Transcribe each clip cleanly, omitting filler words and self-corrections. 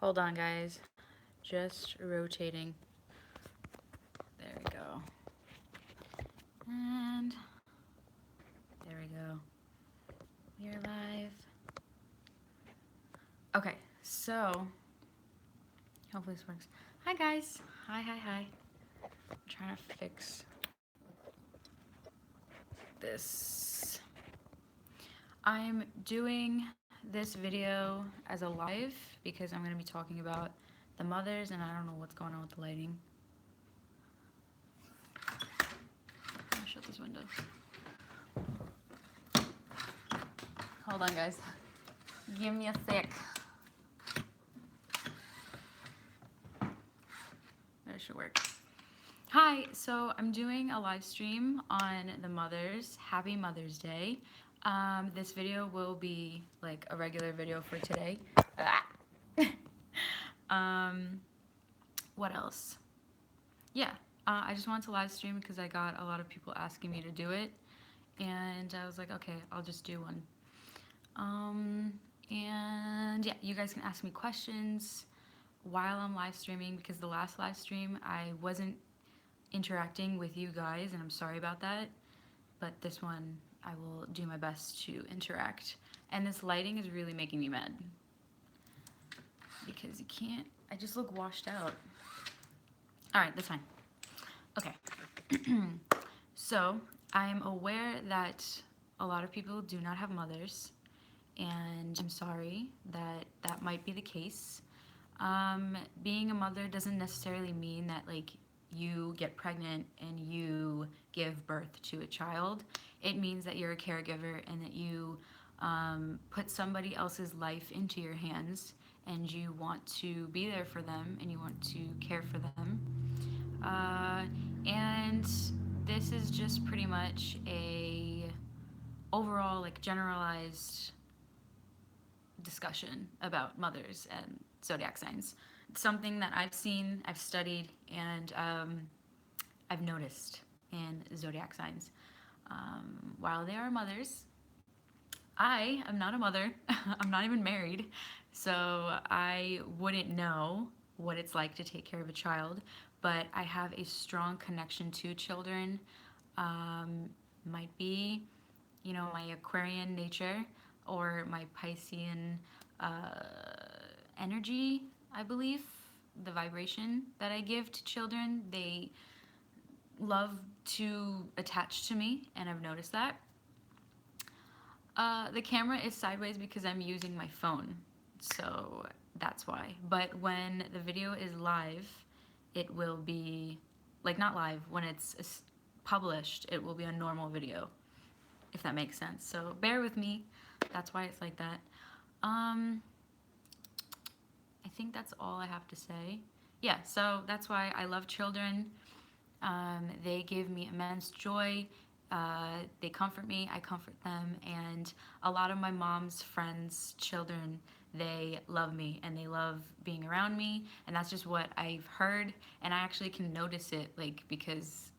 Hold on, guys. Just rotating. There we go. And there we go. We are live. Okay, so hopefully this works. Hi, guys. Hi. I'm trying to fix this. I'm doing this video as a live because I'm going to be talking about the mothers, and I don't know what's going on with the lighting. I'm going to shut this window. Hold on, guys. Give me a sec. That should work. Hi, so I'm doing a live stream on the mothers. Happy Mother's Day. This video will be like a regular video for today. What else? Yeah, I just wanted to live stream because I got a lot of people asking me to do it, and I was like, okay, I'll just do one. And yeah, you guys can ask me questions while I'm live streaming, because the last live stream I wasn't interacting with you guys, and I'm sorry about that, but this one I will do my best to interact. And this lighting is really making me mad because you can't, I just look washed out. All right, that's fine. Okay. So I'm aware that a lot of people do not have mothers, and I'm sorry that that might be the case. Being a mother doesn't necessarily mean that like you get pregnant and you give birth to a child. It means that you're a caregiver and that you put somebody else's life into your hands, and you want to be there for them and you want to care for them. And this is just pretty much a overall like generalized discussion about mothers and zodiac signs. It's something that I've seen, I've studied, and I've noticed in zodiac signs. While they are mothers, I am not a mother. I'm not even married, so I wouldn't know what it's like to take care of a child, but I have a strong connection to children. Might be, you know, my Aquarian nature or my Piscean energy, I believe. The vibration that I give to children, they love to attach to me, and I've noticed that. The camera is sideways because I'm using my phone, so that's why. But when the video is live, it will be, like, not live, when it's published, it will be a normal video, if that makes sense. So bear with me, that's why it's like that. I think that's all I have to say. Yeah, so that's why I love children. They give me immense joy. They comfort me, I comfort them, and a lot of my mom's friends' children, they love me and they love being around me, and that's just what I've heard, and I actually can notice it, like, because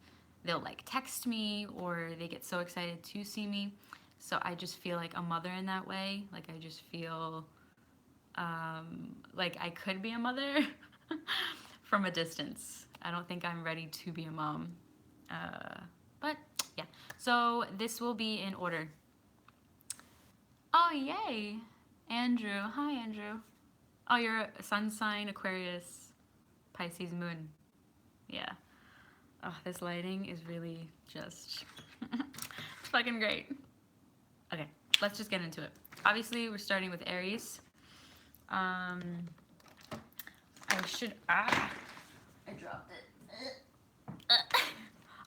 they'll like text me or they get so excited to see me. So I just feel like a mother in that way. Like I just feel like I could be a mother from a distance. I don't think I'm ready to be a mom. But yeah, so this will be in order. Oh, yay! Andrew. Hi, Andrew. Oh, you're a sun sign, Aquarius, Pisces moon. Yeah. Oh, this lighting is really just fucking great. Okay, let's just get into it. Obviously, we're starting with Aries. I dropped it.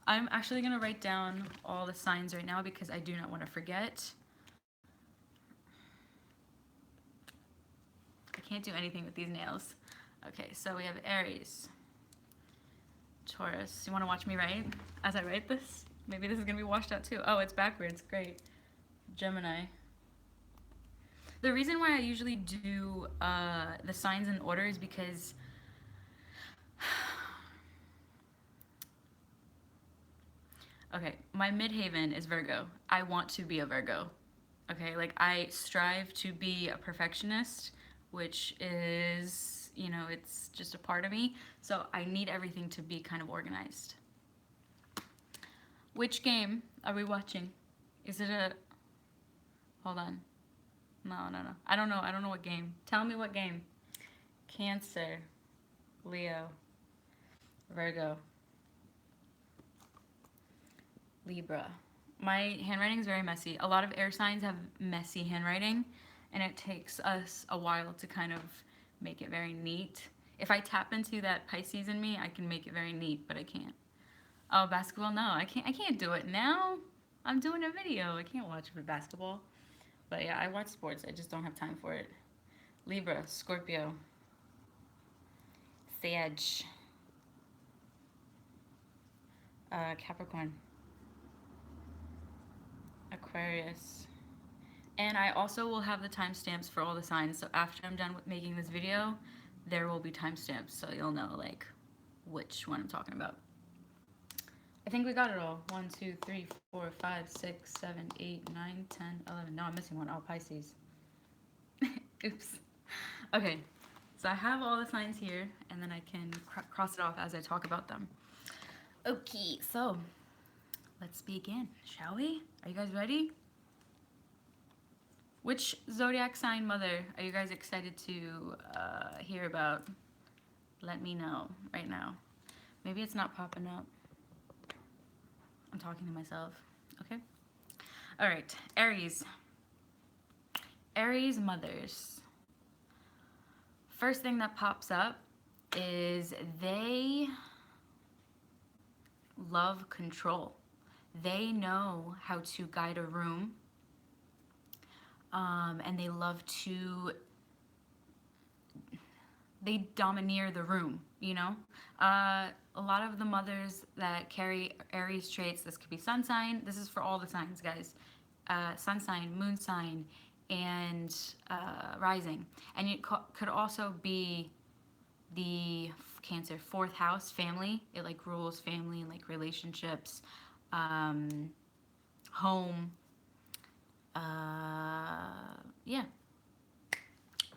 I'm actually gonna write down all the signs right now because I do not want to forget. I can't do anything with these nails. Okay, so we have Aries, Taurus. You want to watch me write as I write this? Maybe this is gonna be washed out too. Oh, it's backwards. Great. Gemini. The reason why I usually do the signs in order is because okay, my midhaven is Virgo. I want to be a Virgo. Okay, like I strive to be a perfectionist, which is you know, it's just a part of me. So I need everything to be kind of organized. Which game are we watching? Is it a... Hold on. No. I don't know. I don't know what game. Tell me what game. Cancer, Leo, Virgo, Libra. My handwriting is very messy. A lot of air signs have messy handwriting, and it takes us a while to kind of make it very neat. If I tap into that Pisces in me, I can make it very neat, but I can't. Oh, basketball? No, I can't do it now. I'm doing a video. I can't watch basketball. But yeah, I watch sports. I just don't have time for it. Libra, Scorpio, Sag, Capricorn, Aquarius. And I also will have the timestamps for all the signs. So after I'm done with making this video, there will be timestamps. So you'll know like which one I'm talking about. I think we got it all. 1, 2, 3, 4, 5, 6, 7, 8, 9, 10, 11. No, I'm missing one. Oh, Pisces. Oops. Okay. So I have all the signs here, and then I can cross it off as I talk about them. Okay, so let's begin, shall we? Are you guys ready? Which zodiac sign mother are you guys excited to hear about? Let me know right now. Maybe it's not popping up. I'm talking to myself. Okay. All right. Aries. Aries mothers. First thing that pops up is they love control. They know how to guide a room. And they love to... They domineer the room, you know? A lot of the mothers that carry Aries traits, this could be sun sign. This is for all the signs, guys. Sun sign, moon sign, and rising. And it could also be the Cancer 4th house, family. It like rules family and like relationships, home. Yeah.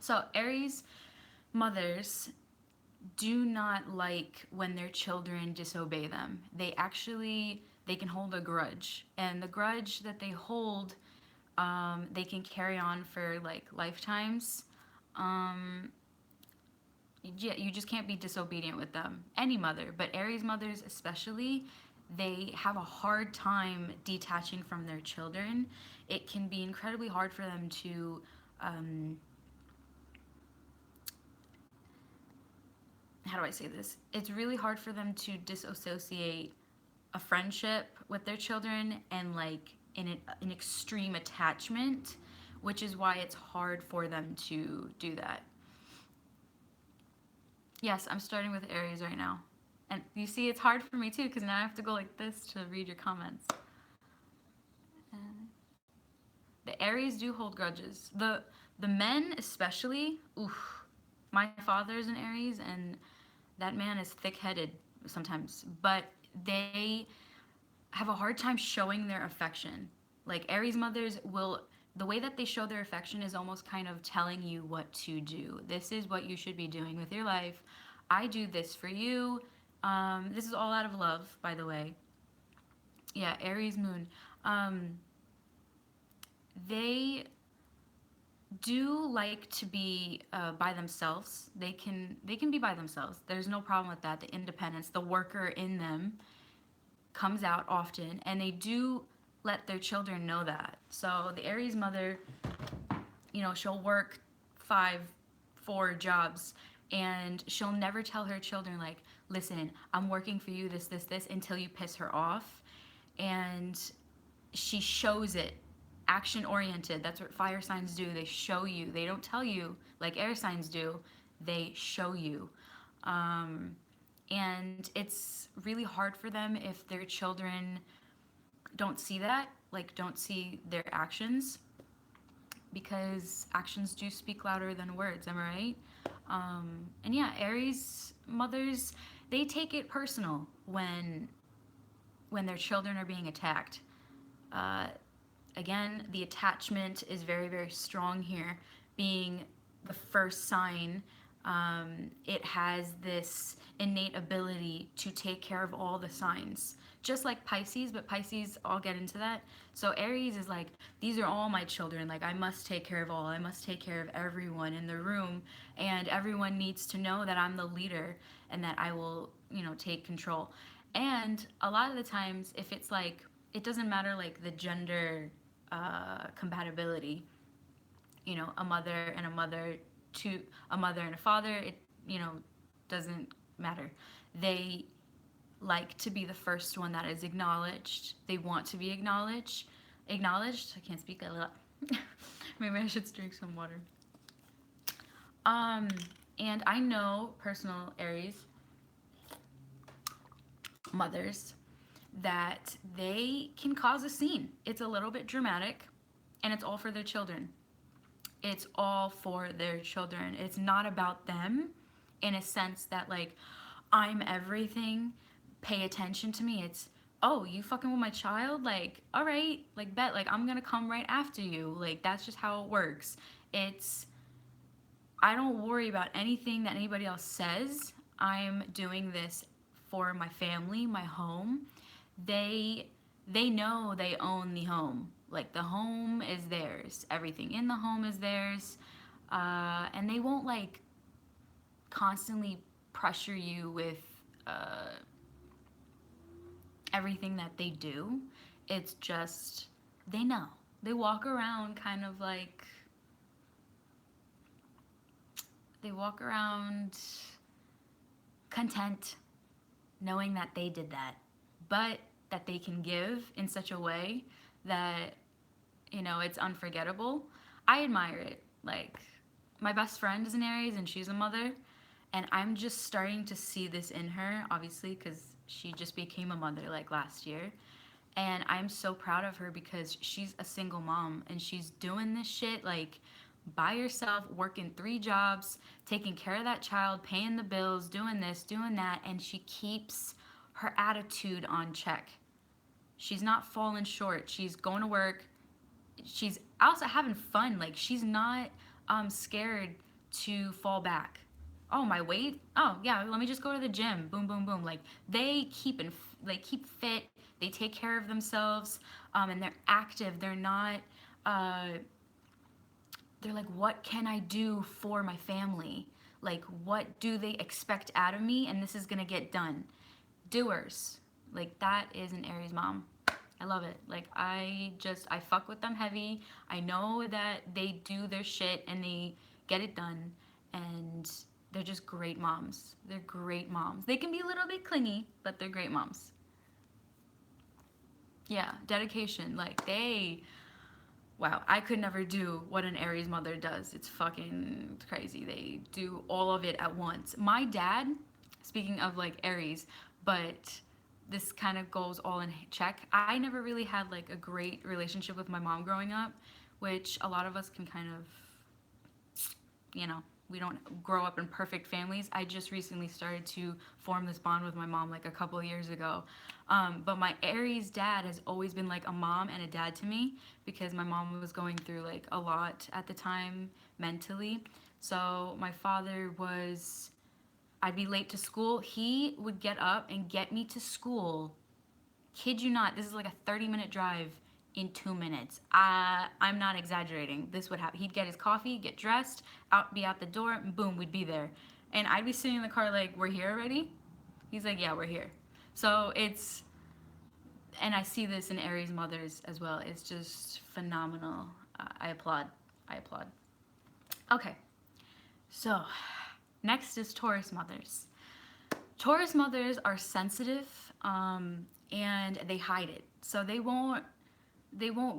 So Aries mothers do not like when their children disobey them. They can hold a grudge, and the grudge that they hold, they can carry on for like lifetimes. Yeah, you just can't be disobedient with them. Any mother, but Aries mothers especially, they have a hard time detaching from their children. It can be incredibly hard for them to how do I say this? It's really hard for them to disassociate a friendship with their children and like an extreme attachment, which is why it's hard for them to do that. Yes, I'm starting with Aries right now. And you see, it's hard for me too, because now I have to go like this to read your comments. The Aries do hold grudges. The men especially, oof. My father's an Aries, and that man is thick-headed sometimes. But they have a hard time showing their affection. Like Aries mothers will... The way that they show their affection is almost kind of telling you what to do. This is what you should be doing with your life. I do this for you. This is all out of love, by the way. Yeah, Aries moon. They do like to be by themselves. They can be by themselves. There's no problem with that. The independence, the worker in them comes out often, and they do let their children know that. So the Aries mother, you know, she'll work 4 jobs, and she'll never tell her children like, listen, I'm working for you, this, until you piss her off. And she shows it. Action oriented. That's what fire signs do. They show you. They don't tell you like air signs do. They show you. And it's really hard for them if their children don't see that, like don't see their actions, because actions do speak louder than words, am I right? And yeah, Aries mothers, they take it personal when their children are being attacked. Again, the attachment is very, very strong here, being the first sign It has this innate ability to take care of all the signs, just like Pisces, but Pisces, I'll get into that. So Aries is like, these are all my children. Like, I must take care of all. I must take care of everyone in the room, and everyone needs to know that I'm the leader and that I will, take control. And a lot of the times, if it's like, it doesn't matter like the gender compatibility, a mother and a mother to a mother and a father, it, doesn't matter. They like to be the first one that is acknowledged. They want to be acknowledged. I can't speak a lot. Maybe I should drink some water. And I know personal Aries mothers that they can cause a scene. It's a little bit dramatic, and it's all for their children. It's all for their children. It's not about them in a sense that, like, I'm everything, pay attention to me. It's, oh, you fucking with my child? Like, all right, like, bet, like, I'm gonna come right after you. Like, that's just how it works. It's, I don't worry about anything that anybody else says. I'm doing this for my family, my home. They know they own the home. Like, the home is theirs. Everything in the home is theirs. And they won't, like, constantly pressure you with everything that they do. It's just, they know. They walk around kind of like, they walk around content, knowing that they did that, but that they can give in such a way that, it's unforgettable. I admire it. Like, my best friend is an Aries and she's a mother, and I'm just starting to see this in her, obviously, because she just became a mother like last year. And I'm so proud of her because she's a single mom and she's doing this shit like by herself, working 3 jobs, taking care of that child, paying the bills, doing this, doing that, and she keeps her attitude on check. She's not falling short. She's going to work. She's also having fun. Like, she's not scared to fall back. Oh, my weight? Oh, yeah, let me just go to the gym. Boom, boom, boom. Like, they keep fit. They take care of themselves, and they're active. They're not, they're like, what can I do for my family? Like, what do they expect out of me? And this is going to get done. Doers. Like, that is an Aries mom. I love it. Like, I fuck with them heavy. I know that they do their shit and they get it done. And they're just great moms. They're great moms. They can be a little bit clingy, but they're great moms. Yeah, dedication. Like, wow, I could never do what an Aries mother does. It's fucking crazy. They do all of it at once. My dad, speaking of like Aries, but this kind of goes all in check. I never really had like a great relationship with my mom growing up, which a lot of us can kind of, we don't grow up in perfect families. I just recently started to form this bond with my mom like a couple of years ago. But my Aries dad has always been like a mom and a dad to me because my mom was going through like a lot at the time mentally. So my father was, I'd be late to school. He would get up and get me to school. Kid you not, this is like a 30-minute drive in 2 minutes. I'm not exaggerating. This would happen. He'd get his coffee, get dressed, be out the door, and boom, we'd be there. And I'd be sitting in the car like, we're here already? He's like, yeah, we're here. So it's, and I see this in Aries mothers as well. It's just phenomenal. I applaud. Okay, so next is Taurus mothers. Taurus mothers are sensitive, and they hide it. So they won't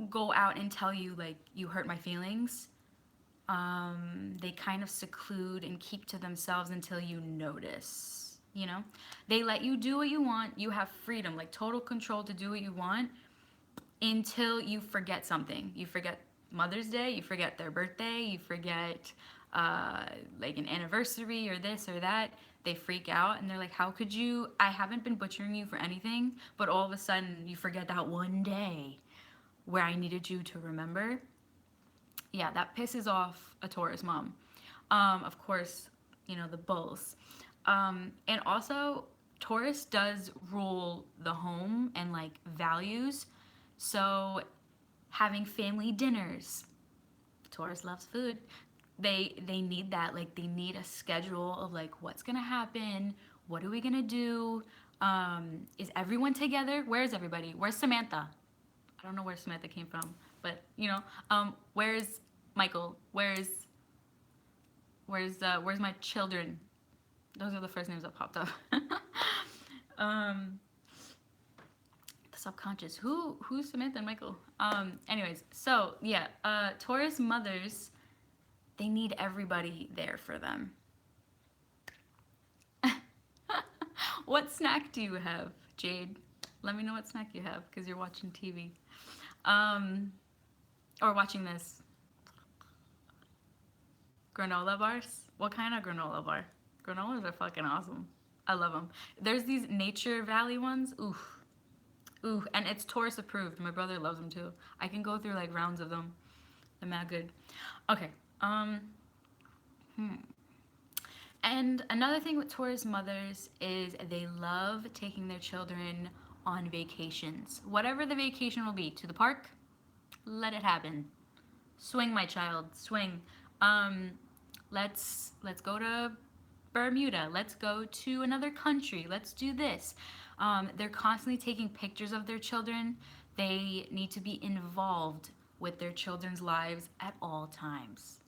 go out and tell you like you hurt my feelings. They kind of seclude and keep to themselves until you notice. They let you do what you want. You have freedom, like total control to do what you want until you forget something. You forget Mother's Day, you forget their birthday, you forget like an anniversary or this or that. They freak out and they're like, how could you? I haven't been butchering you for anything, but all of a sudden you forget that one day where I needed you to remember. Yeah, that pisses off a Taurus mom. Of course, you know, the bulls. And also, Taurus does rule the home and like values. So having family dinners, Taurus loves food. They need that. Like they need a schedule of like what's gonna happen, what are we gonna do? Is everyone together? Where's everybody? Where's Samantha? I don't know where Samantha came from, but you know, where's Michael? Where's my children? Those are the first names that popped up. um, the subconscious. Who's Samantha and Michael? Anyways, so yeah, Taurus mothers, they need everybody there for them. What snack do you have, Jade? Let me know what snack you have because you're watching TV. Or watching this. Granola bars? What kind of granola bar? Granolas are fucking awesome. I love them. There's these Nature Valley ones. Oof. Ooh, and it's Taurus approved. My brother loves them too. I can go through like rounds of them. They're mad good. Okay. And another thing with Taurus mothers is they love taking their children on vacations. Whatever the vacation will be, to the park, let it happen. Swing, my child, swing. Let's go to Bermuda. Let's go to another country. Let's do this. They're constantly taking pictures of their children. They need to be involved with their children's lives at all times.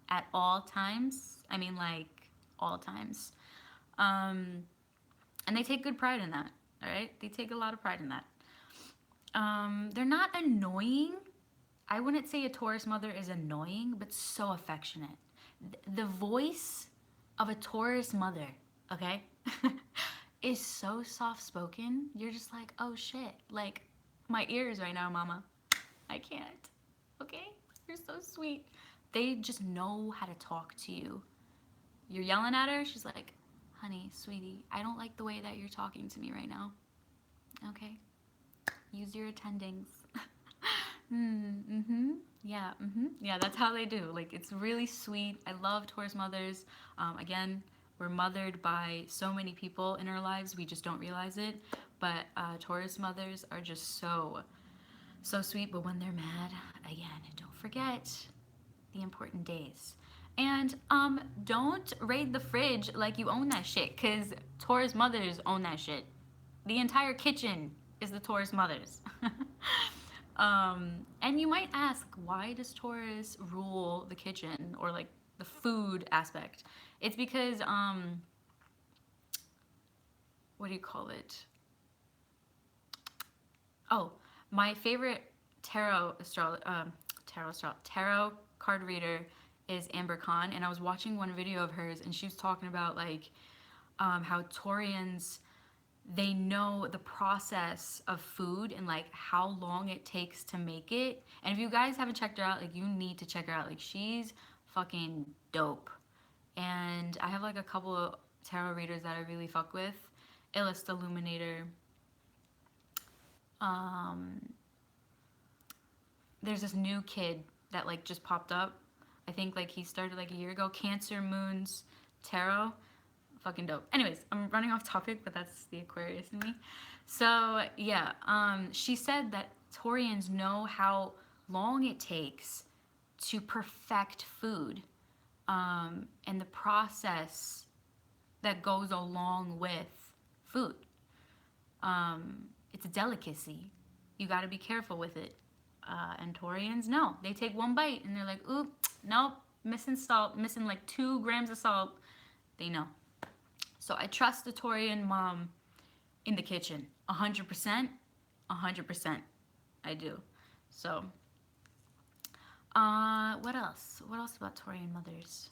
At all times? I mean, like, all times. And they take good pride in that, all right? They take a lot of pride in that. They're not annoying. I wouldn't say a Taurus mother is annoying, but so affectionate. The voice of a Taurus mother, okay, is so soft-spoken. You're just like, oh shit, like my ears right now, mama. I can't, okay? You're so sweet. They just know how to talk to you. You're yelling at her, she's like, honey, sweetie, I don't like the way that you're talking to me right now. Okay? Use your attendings. Yeah, that's how they do. Like, it's really sweet. I love Taurus mothers. Again, we're mothered by so many people in our lives. We just don't realize it. But Taurus mothers are just so sweet. But when they're mad, again, don't forget the important days. And don't raid the fridge like you own that shit, because Taurus mothers own that shit. The entire kitchen is the Taurus mothers. And you might ask, why does Taurus rule the kitchen or like the food aspect? It's because, what do you call it? Oh, my favorite tarot card reader is Amber Khan, and I was watching one video of hers, and she was talking about like how Taurians, they know the process of food and like how long it takes to make it. And if you guys haven't checked her out, like you need to check her out. Like she's fucking dope. And I have like a couple of tarot readers that I really fuck with. Illust Illuminator. There's this new kid that like just popped up. I think like he started like a year ago. Cancer Moons Tarot. Fucking dope. Anyways, I'm running off topic, but that's the Aquarius in me. So yeah, she said that Taurians know how long it takes to perfect food, and the process that goes along with food. It's a delicacy. You got to be careful with it. And Taurians, no, they take one bite and they're like, oop, nope, missing salt, missing like 2 grams of salt. They know. So I trust the Taurian mom in the kitchen, 100%, 100%. I do. So, what else? What else about Taurian mothers?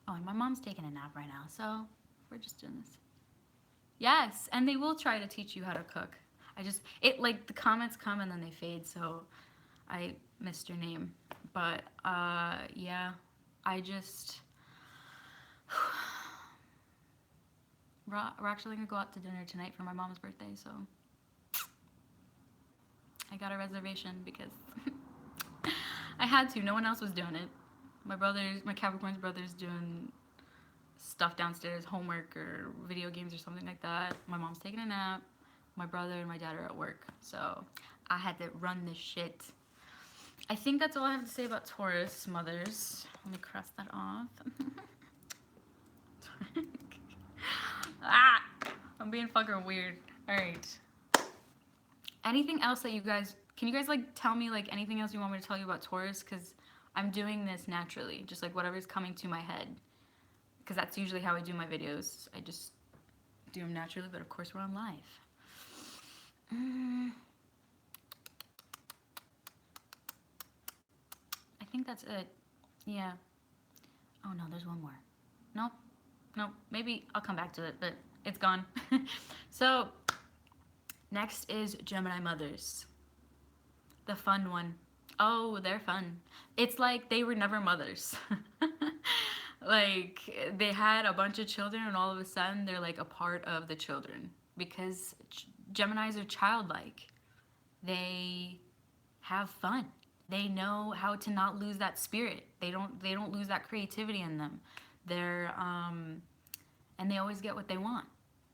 Oh, and my mom's taking a nap right now, so we're just doing this. Yes, and they will try to teach you how to cook. Like the comments come and then they fade, so I missed your name. But, yeah, we're actually gonna go out to dinner tonight for my mom's birthday, so I got a reservation because I had to. No one else was doing it. My Capricorn's brothers doing stuff downstairs, homework or video games or something like that. My mom's taking a nap. My brother and my dad are at work. So I had to run this shit. I think that's all I have to say about Taurus mothers. Let me cross that off. Ah! I'm being fucking weird. Alright. Anything else that you guys... Can you guys, like, tell me, like, anything else you want me to tell you about Taurus? Because I'm doing this naturally. Just, like, whatever's coming to my head. Because that's usually how I do my videos. I just do them naturally, but of course we're on live. I think that's it. Yeah. Oh, no, there's one more. Nope. Nope. Maybe I'll come back to it, but it's gone. So, next is Gemini mothers. The fun one. Oh, they're fun. It's like they were never mothers. Like, they had a bunch of children and all of a sudden they're like a part of the children. Because Geminis are childlike. They have fun. They know how to not lose that spirit. They don't lose that creativity in them. They're and they always get what they want.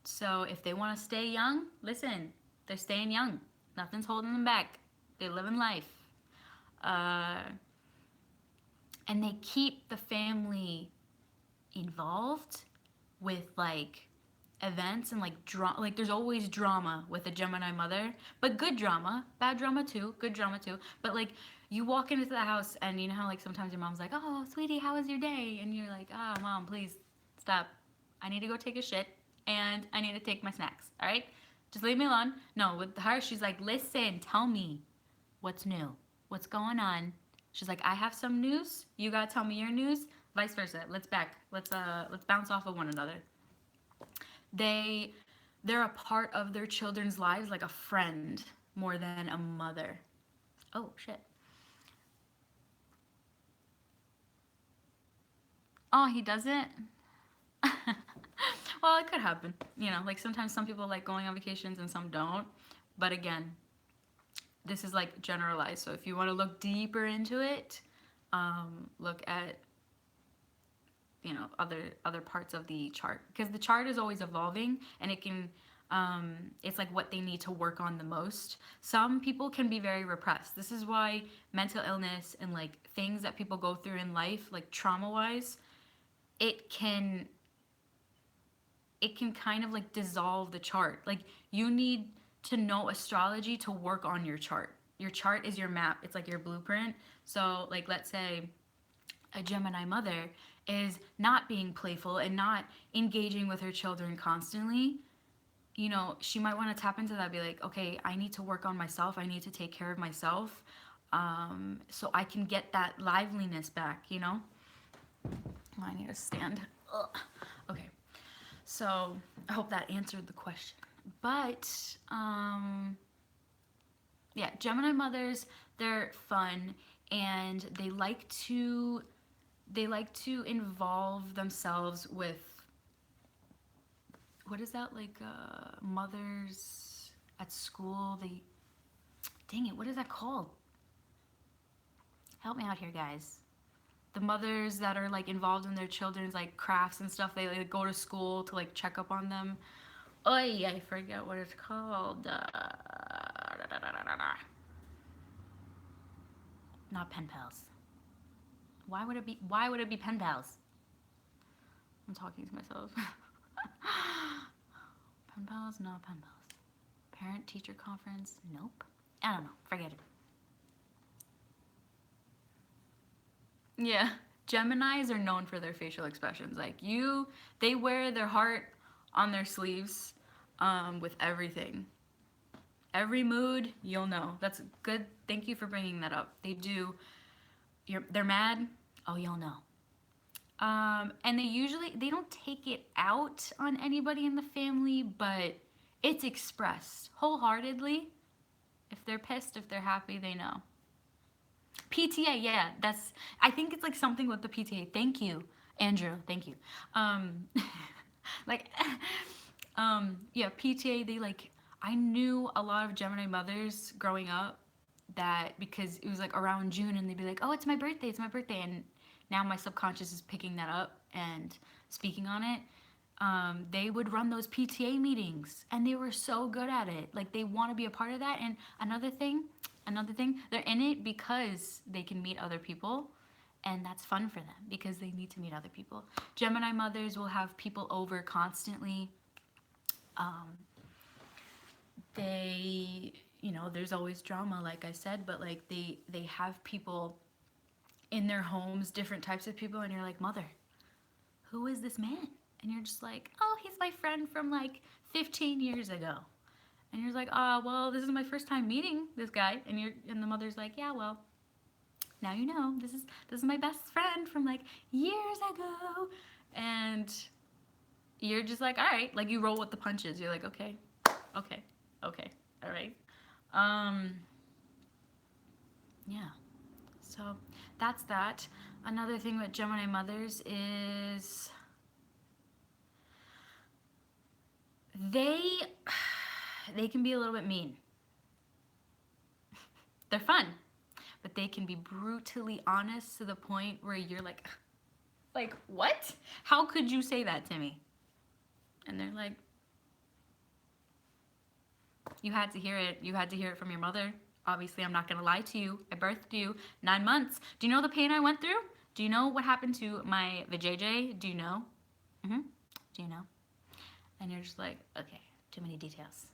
So if they want to stay young, listen, they're staying young. Nothing's holding them back. They're living life. And they keep the family involved with like events and like like there's always drama with a Gemini mother, but good drama, bad drama too, good drama too. But like you walk into the house and you know how like sometimes your mom's like, "Oh, sweetie, how was your day?" And you're like, "Oh, mom, please stop. I need to go take a shit and I need to take my snacks. All right? Just leave me alone." No, with her, she's like, "Listen, tell me what's new. What's going on?" She's like, "I have some news. You gotta tell me your news. Vice versa. Let's bounce off of one another." They're a part of their children's lives like a friend more than a mother. Oh shit. Oh, he doesn't? Well, it could happen. You know, like sometimes some people like going on vacations and some don't. But again, this is like generalized. So if you want to look deeper into it, look at other parts of the chart, because the chart is always evolving and it can it's like what they need to work on the most. Some people can be very repressed. This is why mental illness and like things that people go through in life, like trauma wise, it can kind of like dissolve the chart. Like you need to know astrology to work on your chart. Your chart is your map. It's like your blueprint. So like let's say a Gemini mother is not being playful and not engaging with her children constantly. You know, she might want to tap into that, be like, okay, I need to work on myself. I need to take care of myself, so I can get that liveliness back, you know? Oh, I need to stand. Ugh. Okay. So I hope that answered the question. But, yeah, Gemini mothers, they're fun and they like to involve themselves with, what is that, like mothers at school, dang it, what is that called? Help me out here, guys. The mothers that are like involved in their children's like crafts and stuff, they like go to school to like check up on them. Oy, I forget what it's called. Not pen pals. Why would it be pen pals? I'm talking to myself. Pen pals? No, pen pals. Parent teacher conference? Nope. I don't know. Forget it. Yeah. Geminis are known for their facial expressions. Like they wear their heart on their sleeves, with everything. Every mood, you'll know. That's good. Thank you for bringing that up. They do. They're mad. Oh, you'll know. And they don't take it out on anybody in the family, but it's expressed wholeheartedly. If they're pissed, if they're happy, they know. PTA, yeah, I think it's like something with the PTA. Thank you, Andrew. Thank you. Like, yeah, PTA, I knew a lot of Gemini mothers growing up that because it was like around June and they'd be like, oh, it's my birthday, it's my birthday. And now my subconscious is picking that up and speaking on it. They would run those PTA meetings and they were so good at it. Like they want to be a part of that. And another thing, they're in it because they can meet other people. And that's fun for them because they need to meet other people. Gemini mothers will have people over constantly. They, there's always drama, like I said, but like they have people in their homes, different types of people, and you're like, mother, who is this man? And you're just like, oh, he's my friend from like 15 years ago. And you're like, well, this is my first time meeting this guy. And the mother's like, yeah, well, now you know, this is my best friend from like years ago. And you're just like, all right, like you roll with the punches. You're like, okay, all right. Yeah. So that's that. Another thing with Gemini mothers is they can be a little bit mean. They're fun, but they can be brutally honest to the point where you're like, what? How could you say that to me? And they're like, you had to hear it. You had to hear it from your mother. Obviously, I'm not going to lie to you. I birthed you 9 months. Do you know the pain I went through? Do you know what happened to my vajayjay? Do you know? Do you know? And you're just like, okay, too many details.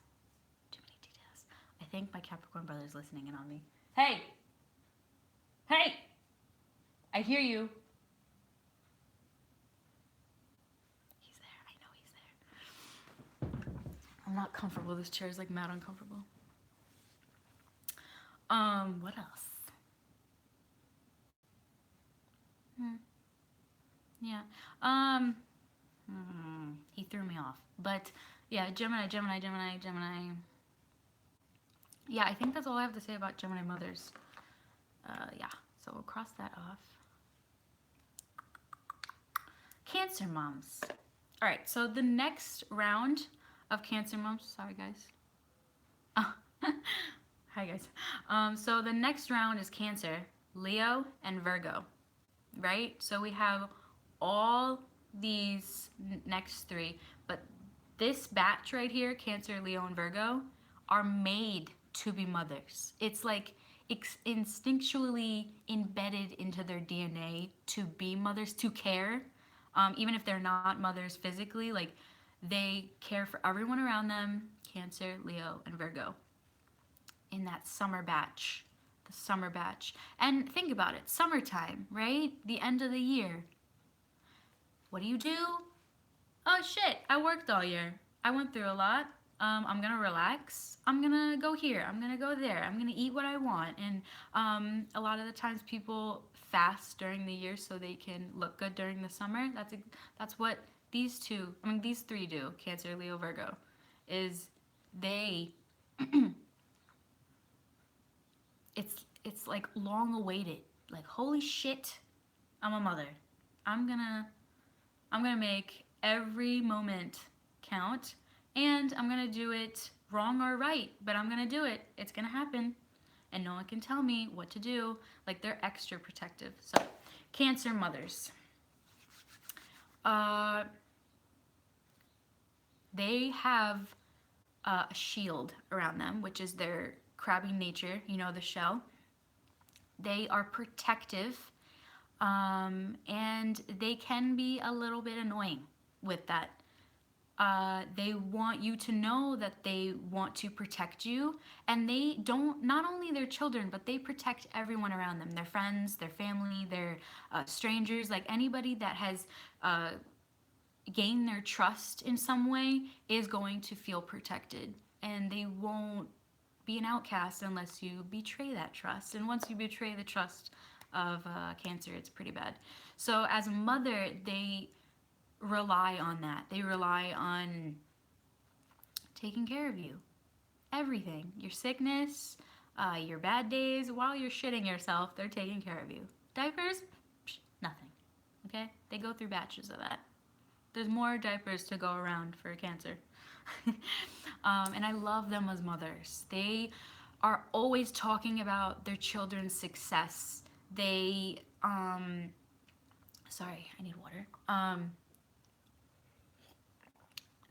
Too many details. I think my Capricorn brother's listening in on me. Hey! Hey! I hear you. He's there. I know he's there. I'm not comfortable. This chair is like mad uncomfortable. What else? Yeah. He threw me off. But yeah, Gemini. Yeah, I think that's all I have to say about Gemini mothers. Yeah, so we'll cross that off. Cancer moms. All right, so the next round of Cancer moms, sorry guys. Oh, hi guys. So the next round is Cancer, Leo, and Virgo, right? So we have all these next three, but this batch right here, Cancer, Leo, and Virgo, are made to be mothers. It's like instinctually embedded into their DNA to be mothers, to care. Even if they're not mothers physically, like they care for everyone around them, Cancer, Leo, and Virgo. In that summer batch, the summer batch. And think about it, summertime, right? The end of the year. What do? Oh shit, I worked all year. I went through a lot. I'm gonna relax. I'm gonna go here. I'm gonna go there. I'm gonna eat what I want. And a lot of the times people fast during the year so they can look good during the summer. That's what these three do. Cancer, Leo, Virgo, is they. it's like long awaited. Like holy shit, I'm a mother. I'm gonna make every moment count. And I'm going to do it wrong or right, but I'm going to do it. It's going to happen. And no one can tell me what to do. Like, they're extra protective. So, Cancer mothers. They have a shield around them, which is their crabby nature, the shell. They are protective, and they can be a little bit annoying with that. They want you to know that they want to protect you, and they don't, not only their children, but they protect everyone around them, their friends, their family, their strangers, like anybody that has gained their trust in some way is going to feel protected, and they won't be an outcast unless you betray that trust. And once you betray the trust of Cancer, it's pretty bad. So as a mother, they rely on that. They rely on taking care of you. Everything. Your sickness, your bad days, while you're shitting yourself, they're taking care of you. Diapers? Psh, nothing. Okay? They go through batches of that. There's more diapers to go around for Cancer. And I love them as mothers. They are always talking about their children's success. They, sorry, I need water.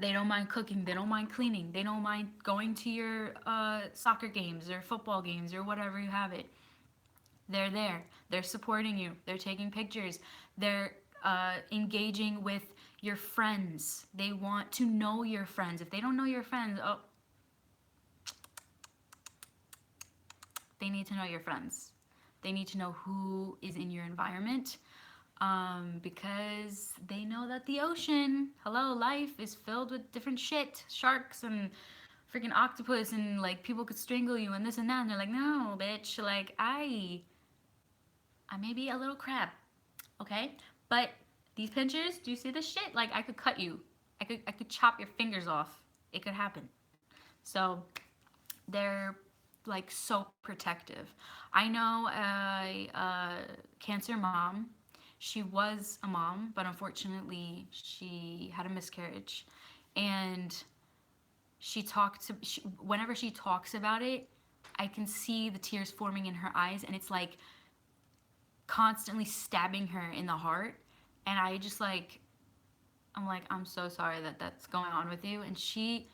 They don't mind cooking. They don't mind cleaning. They don't mind going to your soccer games or football games or whatever you have it. They're there. They're supporting you. They're taking pictures. They're engaging with your friends. They want to know your friends. If they don't know your friends, oh, they need to know your friends. They need to know who is in your environment, because they know that the ocean, hello, life is filled with different shit, sharks and freaking octopus, and like people could strangle you and this and that. And they're like, no, bitch, like I may be a little crab, okay? But these pinchers, do you see this shit? Like I could cut you. I could chop your fingers off. It could happen. So they're like so protective. I know a Cancer mom. She was a mom, but unfortunately she had a miscarriage. And whenever she talks about it, I can see the tears forming in her eyes, and it's like constantly stabbing her in the heart. And I just like, I'm like, I'm so sorry that that's going on with you. And she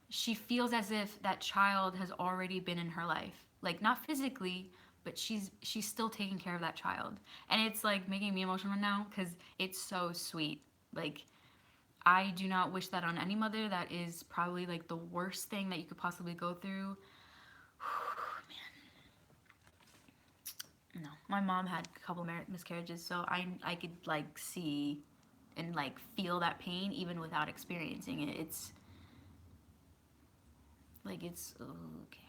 feels as if that child has already been in her life, like not physically, but she's still taking care of that child. And it's like making me emotional now because it's so sweet. Like I do not wish that on any mother. That is probably like the worst thing that you could possibly go through. Man, no, my mom had a couple miscarriages, so I could like see and like feel that pain even without experiencing it. It's like it's okay.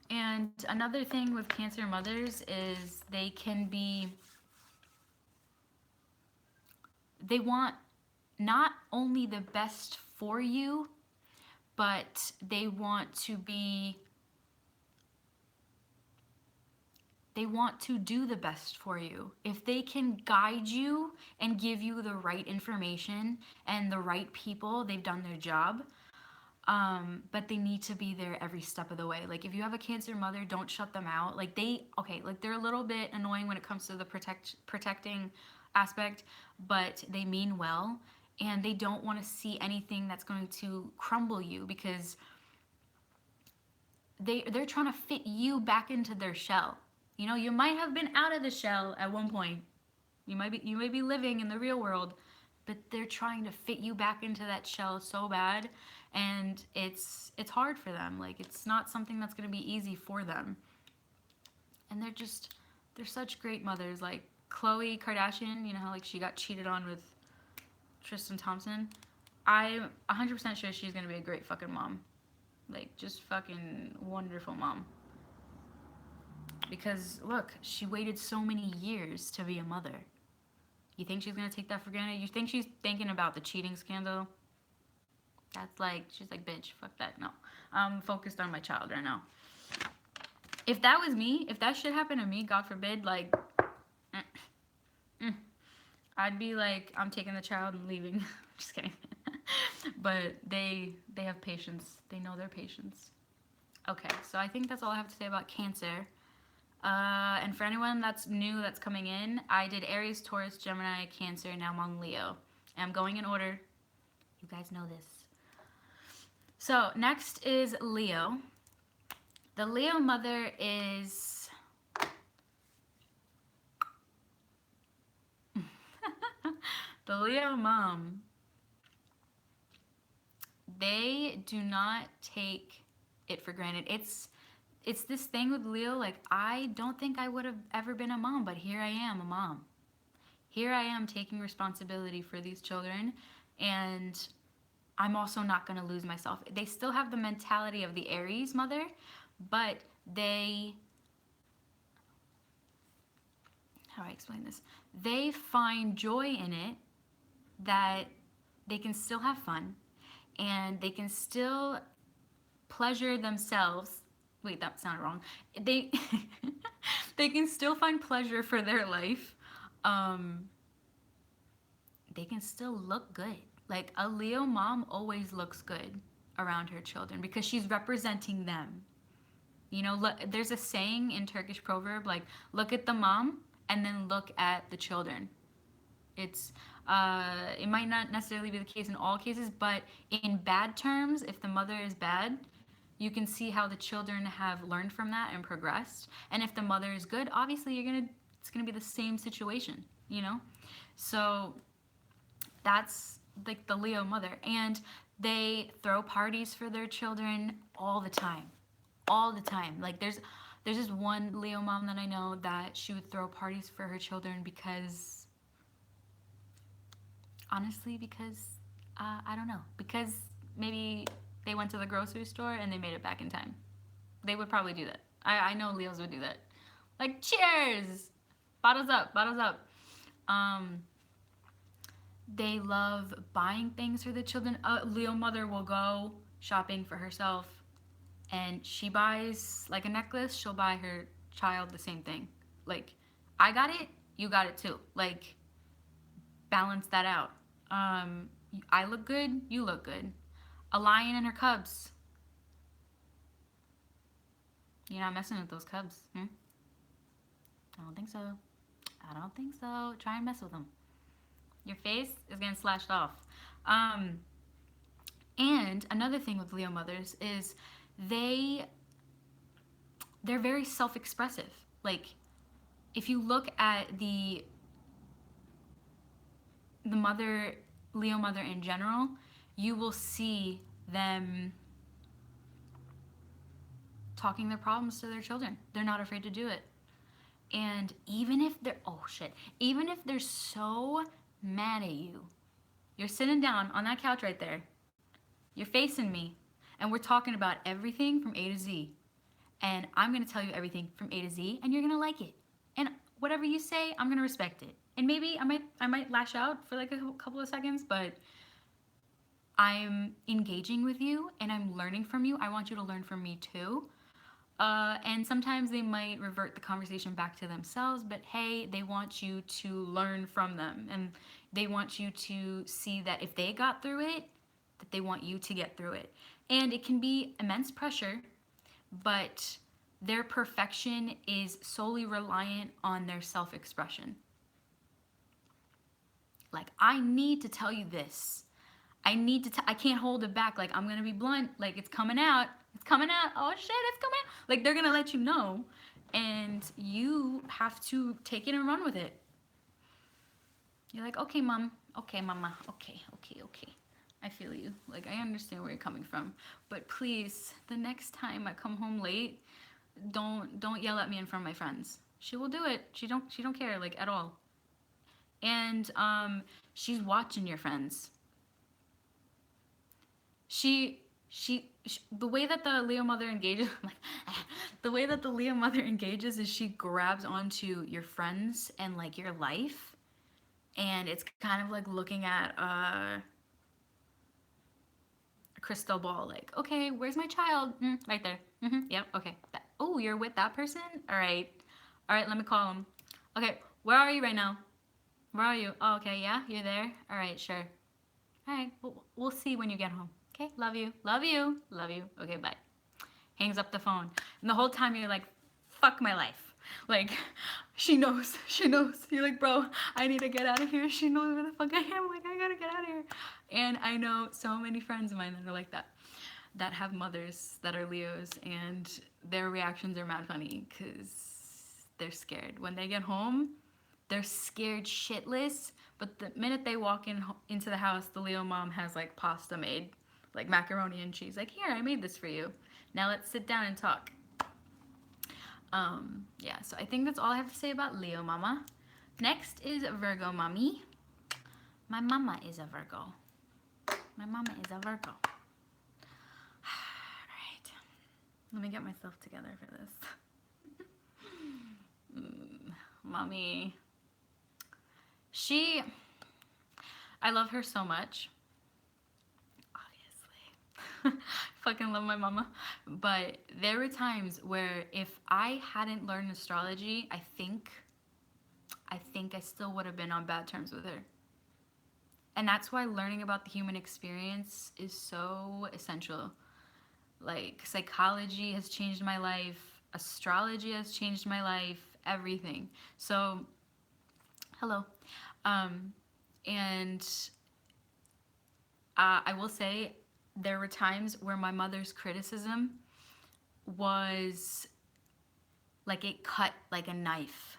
And another thing with Cancer mothers is they want not only the best for you, but they want to do the best for you. If they can guide you and give you the right information and the right people, they've done their job. But they need to be there every step of the way. Like if you have a Cancer mother, don't shut them out. Like they're a little bit annoying when it comes to the protecting aspect, but they mean well, and they don't want to see anything that's going to crumble you, because they're trying to fit you back into their shell. You know, you might have been out of the shell at one point. You may be living in the real world, but they're trying to fit you back into that shell so bad, and it's hard for them. Like it's not something that's going to be easy for them. And they're such great mothers. Like Khloe Kardashian, you know how like she got cheated on with Tristan Thompson? I'm 100% sure she's going to be a great fucking mom. Like just fucking wonderful mom. Because look, she waited so many years to be a mother. You think she's gonna take that for granted? You think she's thinking about the cheating scandal? That's like, she's like, bitch, fuck that. No, I'm focused on my child right now. If that was me, if that shit happened to me, God forbid, like, I'd be like, I'm taking the child and leaving. Just kidding. But they have patience. They know their patience. Okay, so I think that's all I have to say about Cancer. And for anyone that's new, that's coming in, I did Aries, Taurus, Gemini, Cancer, now I'm on Leo. And I'm going in order. You guys know this. So next is Leo. The Leo mother is... the Leo mom. They do not take it for granted. It's this thing with Leo, like, I don't think I would have ever been a mom, but here I am, a mom. Here I am taking responsibility for these children, and I'm also not going to lose myself. They still have the mentality of the Aries mother, but how do I explain this? They find joy in it, that they can still have fun, and they can still pleasure themselves. Wait, that sounded wrong. They they can still find pleasure for their life. They can still look good. Like a Leo mom always looks good. around her children because she's representing them. You know, look, there's a saying in Turkish proverb, like, look at the mom and then look at the children. It's, it might not necessarily be the case in all cases, but in bad terms, if the mother is bad, you can see how the children have learned from that and progressed. And if the mother is good, obviously it's gonna be the same situation, you know? So that's like the Leo mother. And they throw parties for their children all the time. All the time. Like there's this one Leo mom that I know that she would throw parties for her children because, honestly, because, I don't know, because maybe they went to the grocery store and they made it back in time. They would probably do that. I know Leos would do that. Like, cheers! Bottles up, bottles up. They love buying things for the children. A Leo mother will go shopping for herself and she buys like a necklace, she'll buy her child the same thing. Like, I got it, you got it too. Like, balance that out. I look good, you look good. A lion and her cubs. You're not messing with those cubs, I don't think so. I don't think so. Try and mess with them. Your face is getting slashed off. And another thing with Leo mothers is they're very self-expressive. Like, if you look at the mother, Leo mother in general, you will see them talking their problems to their children. They're not afraid to do it. And even if even if they're so mad at you, you're sitting down on that couch right there, you're facing me, and we're talking about everything from A to Z. And I'm gonna tell you everything from A to Z, and you're gonna like it. And whatever you say, I'm gonna respect it. And maybe I might lash out for like a couple of seconds, but I'm engaging with you and I'm learning from you. I want you to learn from me too. And sometimes they might revert the conversation back to themselves, but hey, they want you to learn from them. And they want you to see that if they got through it, that they want you to get through it. And it can be immense pressure, but their perfection is solely reliant on their self-expression. Like, I need to tell you this. I can't hold it back. Like, I'm gonna be blunt. Like, it's coming out. It's coming out. Oh shit, it's coming out. Like, they're gonna let you know. And you have to take it and run with it. You're like, okay, mom. Okay, mama. Okay. I feel you. Like, I understand where you're coming from. But please, the next time I come home late, don't yell at me in front of my friends. She will do it. She don't care, like, at all. And she's watching your friends. She the way that the Leo mother engages, like, the way that the Leo mother engages is she grabs onto your friends and like your life, and it's kind of like looking at a crystal ball. Like, okay, where's my child? Right there. Yep. Okay. Oh, you're with that person? All right. Let me call him. Okay, where are you right now? Where are you? Oh, okay. Yeah, you're there. All right, sure. All right. We'll see when you get home. Okay, love you. Okay, bye. Hangs up the phone. And the whole time you're like, fuck my life. Like, she knows. You're like, bro, I need to get out of here. She knows where the fuck I am. Like, I gotta get out of here. And I know so many friends of mine that are like that have mothers that are Leos, and their reactions are mad funny because they're scared. When they get home, they're scared shitless, but the minute they walk into the house, the Leo mom has like pasta made, like macaroni and cheese. Like, here, I made this for you. Now let's sit down and talk. Yeah, so I think that's all I have to say about Leo mama. Next is Virgo mommy. My mama is a Virgo. Alright. Let me get myself together for this. Mommy. I love her so much. Obviously. Fucking love my mama. But there were times where if I hadn't learned astrology, I think I still would have been on bad terms with her. And that's why learning about the human experience is so essential. Like, psychology has changed my life, astrology has changed my life, everything. So, hello. Um, and I will say there were times where my mother's criticism was like it cut like a knife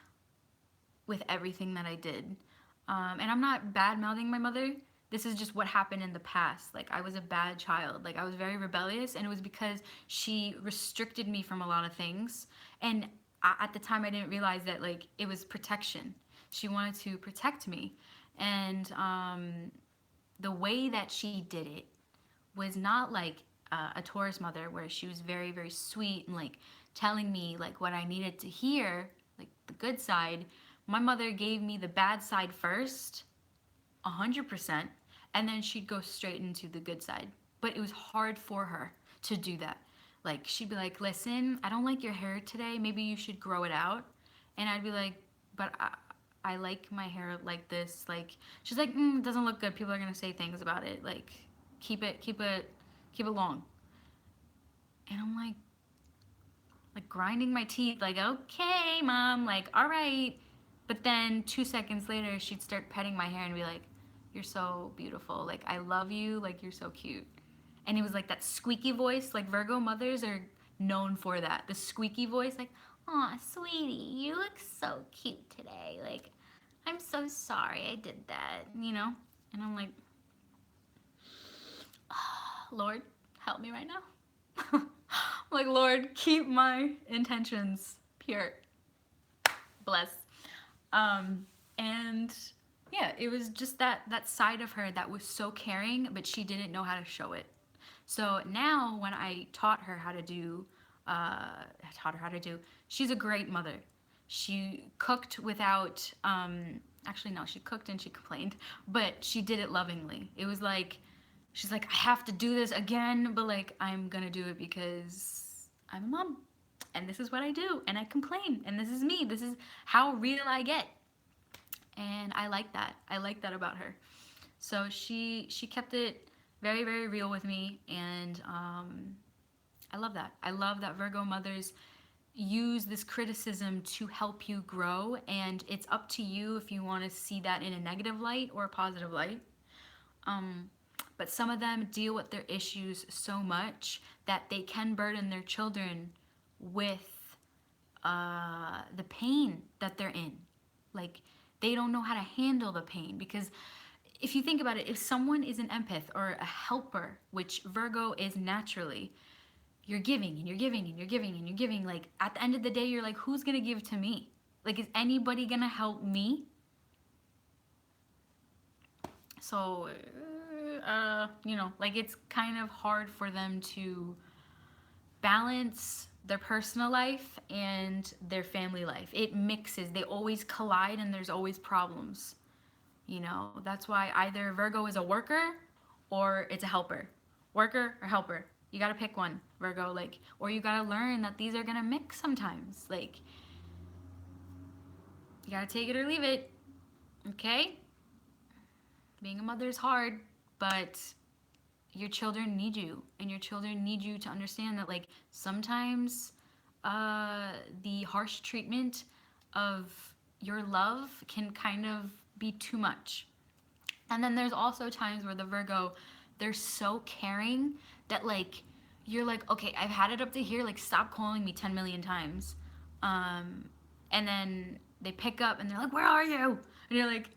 with everything that I did. And I'm not bad mouthing my mother. This is just what happened in the past. Like, I was a bad child. Like, I was very rebellious, and it was because she restricted me from a lot of things. And at the time, I didn't realize that, like, it was protection. She wanted to protect me. And the way that she did it was not like a Taurus mother, where she was very, very sweet and like telling me like what I needed to hear, like the good side. My mother gave me the bad side first, 100%, and then she'd go straight into the good side. But it was hard for her to do that. Like, she'd be like, listen, I don't like your hair today. Maybe you should grow it out. And I'd be like, but I like my hair like this. Like, she's like, it doesn't look good. People are going to say things about it. Like, keep it long. And I'm like grinding my teeth, like, okay, mom, like, all right. But then 2 seconds later, she'd start petting my hair and be like, you're so beautiful. Like, I love you. Like, you're so cute. And it was like that squeaky voice. Like, Virgo mothers are known for that. The squeaky voice, like, aw, sweetie, you look so cute today. Like, I'm so sorry I did that, you know? And I'm like, Lord, help me right now. Like, Lord, keep my intentions pure. Bless. And yeah, it was just that side of her that was so caring, but she didn't know how to show it. So now when I taught her how to do, she's a great mother. She cooked without, actually no, she cooked and she complained, but she did it lovingly. It was like, she's like, I have to do this again, but like, I'm gonna do it because I'm a mom. And this is what I do. And I complain. And this is me. This is how real I get. And I like that. I like that about her. So she kept it very, very real with me. And I love that. I love that Virgo mothers use this criticism to help you grow. And it's up to you if you want to see that in a negative light or a positive light. But some of them deal with their issues so much that they can burden their children with the pain that they're in. Like, they don't know how to handle the pain, because if you think about it, if someone is an empath or a helper, which Virgo is naturally, you're giving and you're giving and you're giving and you're giving. Like, at the end of the day, you're like, who's gonna give to me? Like, is anybody gonna help me? So, you know, like, it's kind of hard for them to balance their personal life and their family life. It mixes. They always collide and there's always problems. You know, that's why either Virgo is a worker or it's a helper. Worker or helper. You gotta pick one, Virgo. Like, or you gotta learn that these are gonna mix sometimes. Like, you gotta take it or leave it. Okay? Being a mother is hard, but your children need you, and your children need you to understand that, like, sometimes the harsh treatment of your love can kind of be too much. And then there's also times where the Virgo, they're so caring that, like, you're like, okay, I've had it up to here, like, stop calling me 10 million times. And then they pick up and they're like, where are you? And you're like,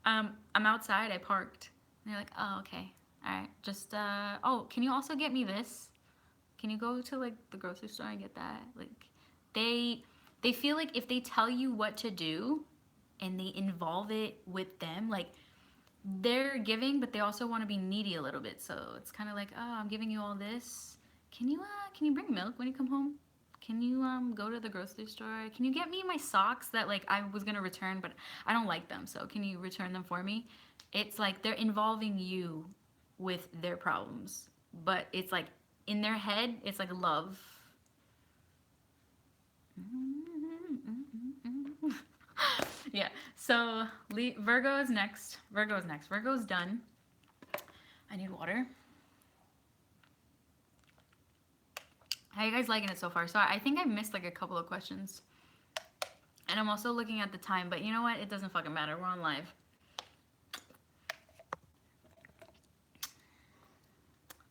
I'm outside, I parked. And they're like, oh, okay. All right, just, oh, can you also get me this? Can you go to, like, the grocery store and get that? Like, they feel like if they tell you what to do and they involve it with them, like, they're giving, but they also want to be needy a little bit. So it's kind of like, oh, I'm giving you all this. Can you bring milk when you come home? Can you, go to the grocery store? Can you get me my socks that, like, I was going to return, but I don't like them. So can you return them for me? It's like they're involving you with their problems, but it's like in their head, it's like love. Yeah. So Virgo is next. Virgo is next. Virgo's done. I need water. How you guys liking it so far? So I think I missed like a couple of questions. And I'm also looking at the time, but you know what? It doesn't fucking matter. We're on live.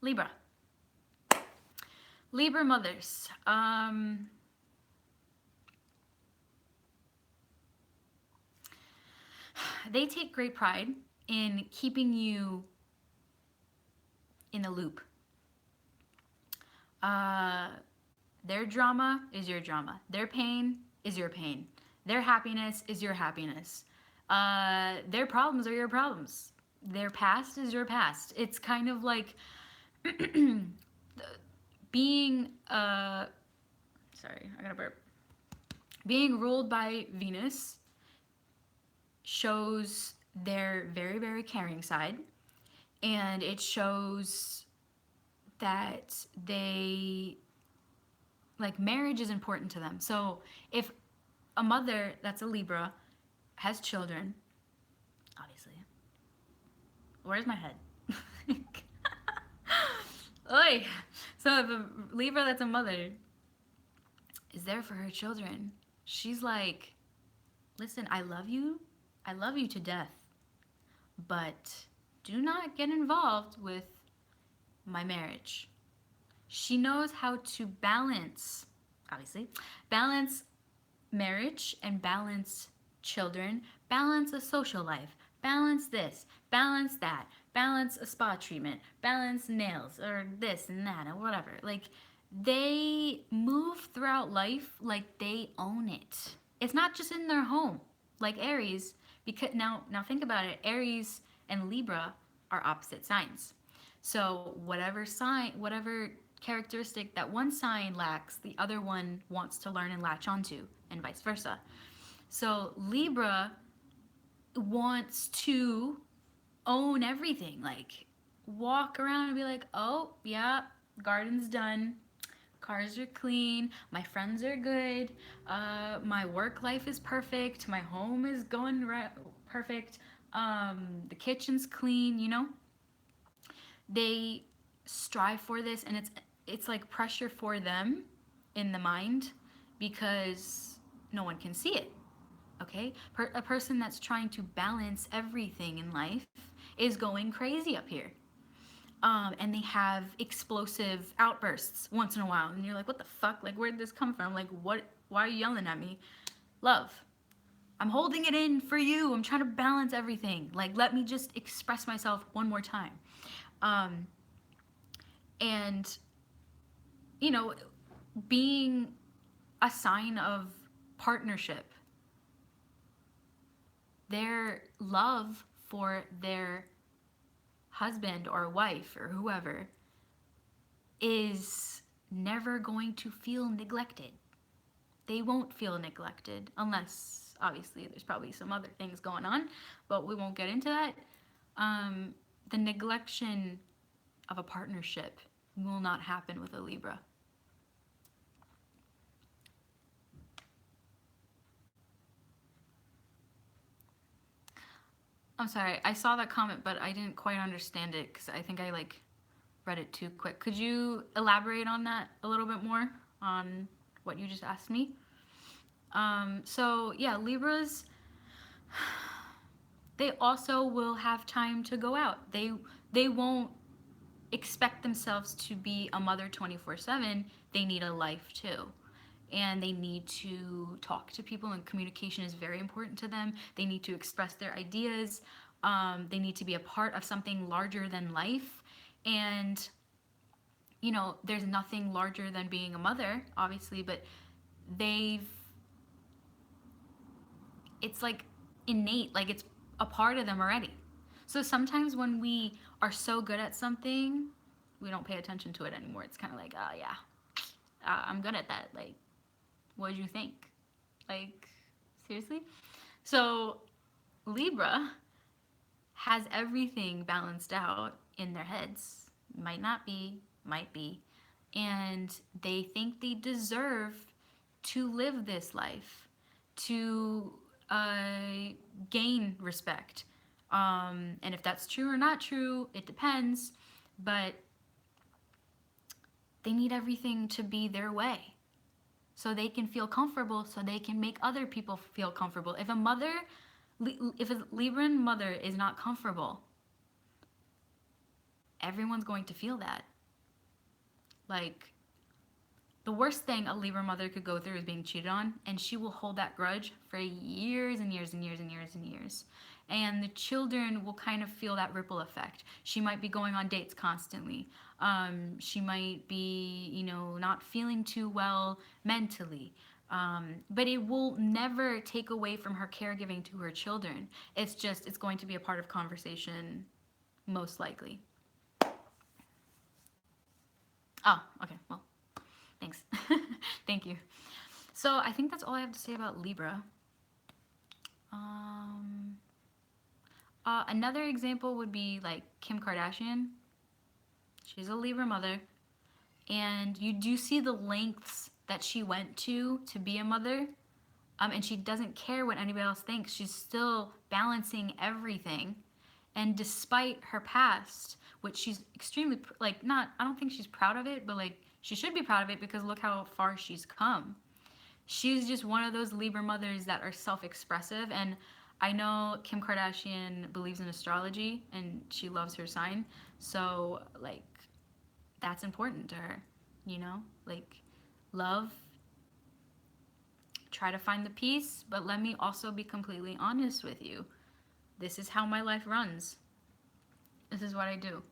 Libra. Libra mothers. They take great pride in keeping you in a loop. Their drama is your drama. Their pain is your pain. Their happiness is your happiness. Their problems are your problems. Their past is your past. It's kind of like being sorry, I gotta burp. Being ruled by Venus shows their very, very caring side, and it shows that they, like, marriage is important to them. So if a mother that's a Libra has children, obviously. Where's my head? Oi! So if a Libra that's a mother is there for her children, she's like, listen, I love you to death, but do not get involved with my marriage. She knows how to balance, obviously, balance marriage and balance children, balance a social life, balance this, balance that, balance a spa treatment, balance nails, or this and that, or whatever. Like, they move throughout life like they own it. It's not just in their home, like Aries, because now think about it. Aries and Libra are opposite signs. So whatever sign, whatever characteristic that one sign lacks, the other one wants to learn and latch onto, and vice versa. So Libra wants to own everything, like walk around and be like, oh yeah, garden's done, cars are clean, my friends are good, my work life is perfect, my home is going perfect, the kitchen's clean, you know. They strive for this, and it's like pressure for them in the mind because no one can see it. Okay, a person that's trying to balance everything in life is going crazy up here. And they have explosive outbursts once in a while, and you're like, what the fuck, like, where'd this come from? Like, what, why are you yelling at me? Love, I'm holding it in for you. I'm trying to balance everything. Like, let me just express myself one more time. And, you know, being a sign of partnership, their love for their husband or wife or whoever is never going to feel neglected. They won't feel neglected unless, obviously, there's probably some other things going on, but we won't get into that. The neglection of a partnership will not happen with a Libra. I'm sorry, I saw that comment, but I didn't quite understand it because I think I like read it too quick. Could you elaborate on that a little bit more on what you just asked me? So yeah, Libras, they also will have time to go out. They won't expect themselves to be a mother 24/7. They need a life too. And they need to talk to people, and communication is very important to them. They need to express their ideas. They need to be a part of something larger than life. And, you know, there's nothing larger than being a mother, obviously, but it's like innate, like it's a part of them already. So sometimes when we are so good at something, we don't pay attention to it anymore. It's kind of like, oh yeah, I'm good at that. Like, what did you think? Like, seriously? So Libra has everything balanced out in their heads. Might not be, might be. And they think they deserve to live this life, to gain respect. And if that's true or not true, it depends. But they need everything to be their way, so they can feel comfortable, so they can make other people feel comfortable. If a Libran mother is not comfortable, everyone's going to feel that. Like, the worst thing a Libra mother could go through is being cheated on, and she will hold that grudge for years and years and years and years and years. And the children will kind of feel that ripple effect. She might be going on dates constantly. She might be, you know, not feeling too well mentally. But it will never take away from her caregiving to her children. It's going to be a part of conversation, most likely. Oh, okay, well, thanks. Thank you. So I think that's all I have to say about Libra. Another example would be like Kim Kardashian. She's a Libra mother, and you do see the lengths that she went to be a mother, and she doesn't care what anybody else thinks. She's still balancing everything, and despite her past, which she's extremely, like, I don't think she's proud of it, but like, she should be proud of it because look how far she's come. She's just one of those Libra mothers that are self-expressive, and I know Kim Kardashian believes in astrology and she loves her sign, so like, that's important to her, you know? Like, love, try to find the peace, but let me also be completely honest with you. This is how my life runs. This is what I do.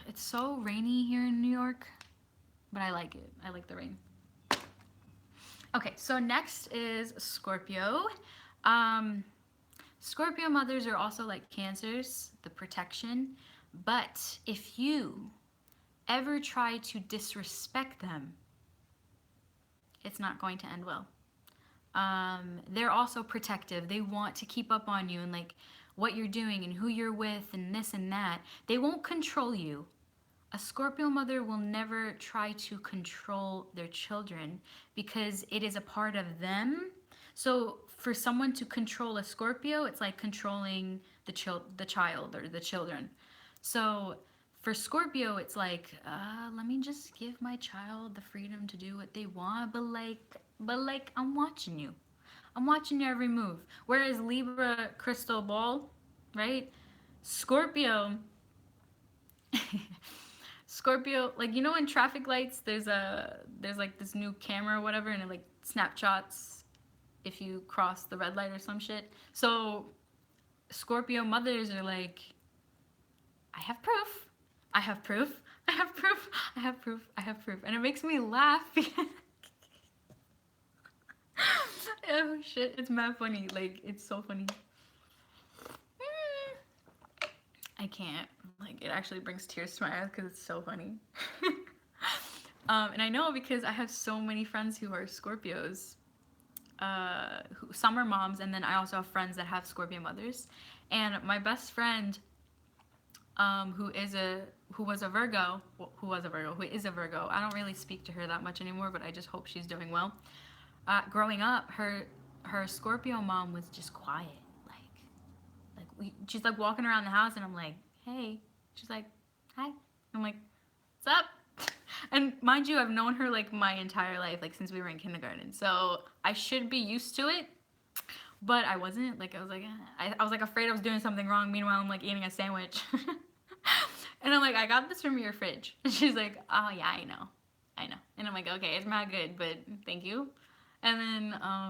It's so rainy here in New York, but I like it. I like the rain. Okay, so next is Scorpio. Scorpio mothers are also like Cancers, the protection. But if you ever try to disrespect them, it's not going to end well. They're also protective. They want to keep up on you and like what you're doing and who you're with and this and that. They won't control you. A Scorpio mother will never try to control their children because it is a part of them. So for someone to control a Scorpio, it's like controlling the child or the children. So for Scorpio, it's like, let me just give my child the freedom to do what they want, but like I'm watching you. I'm watching your every move. Whereas Libra, crystal ball, right? Scorpio, Scorpio, like, you know, in traffic lights, there's like this new camera or whatever, and it like snapshots if you cross the red light or some shit. So Scorpio mothers are like, I have proof. I have proof. I have proof. I have proof. I have proof. And it makes me laugh because oh shit, it's mad funny. Like, it's so funny. I can't. Like, it actually brings tears to my eyes because it's so funny. And I know because I have so many friends who are Scorpios. Some are moms, and then I also have friends that have Scorpio mothers. And my best friend, who is a Virgo, I don't really speak to her that much anymore, but I just hope she's doing well. Growing up, her Scorpio mom was just quiet. She's like walking around the house, and I'm like, hey. She's like, hi. I'm like, what's up? And mind you, I've known her like my entire life, like since we were in kindergarten. So I should be used to it, but I wasn't. Like, I was like, I was like afraid I was doing something wrong. Meanwhile, I'm like eating a sandwich. And I'm like, I got this from your fridge. And she's like, oh yeah, I know. And I'm like, okay, it's not good, but thank you. And then, I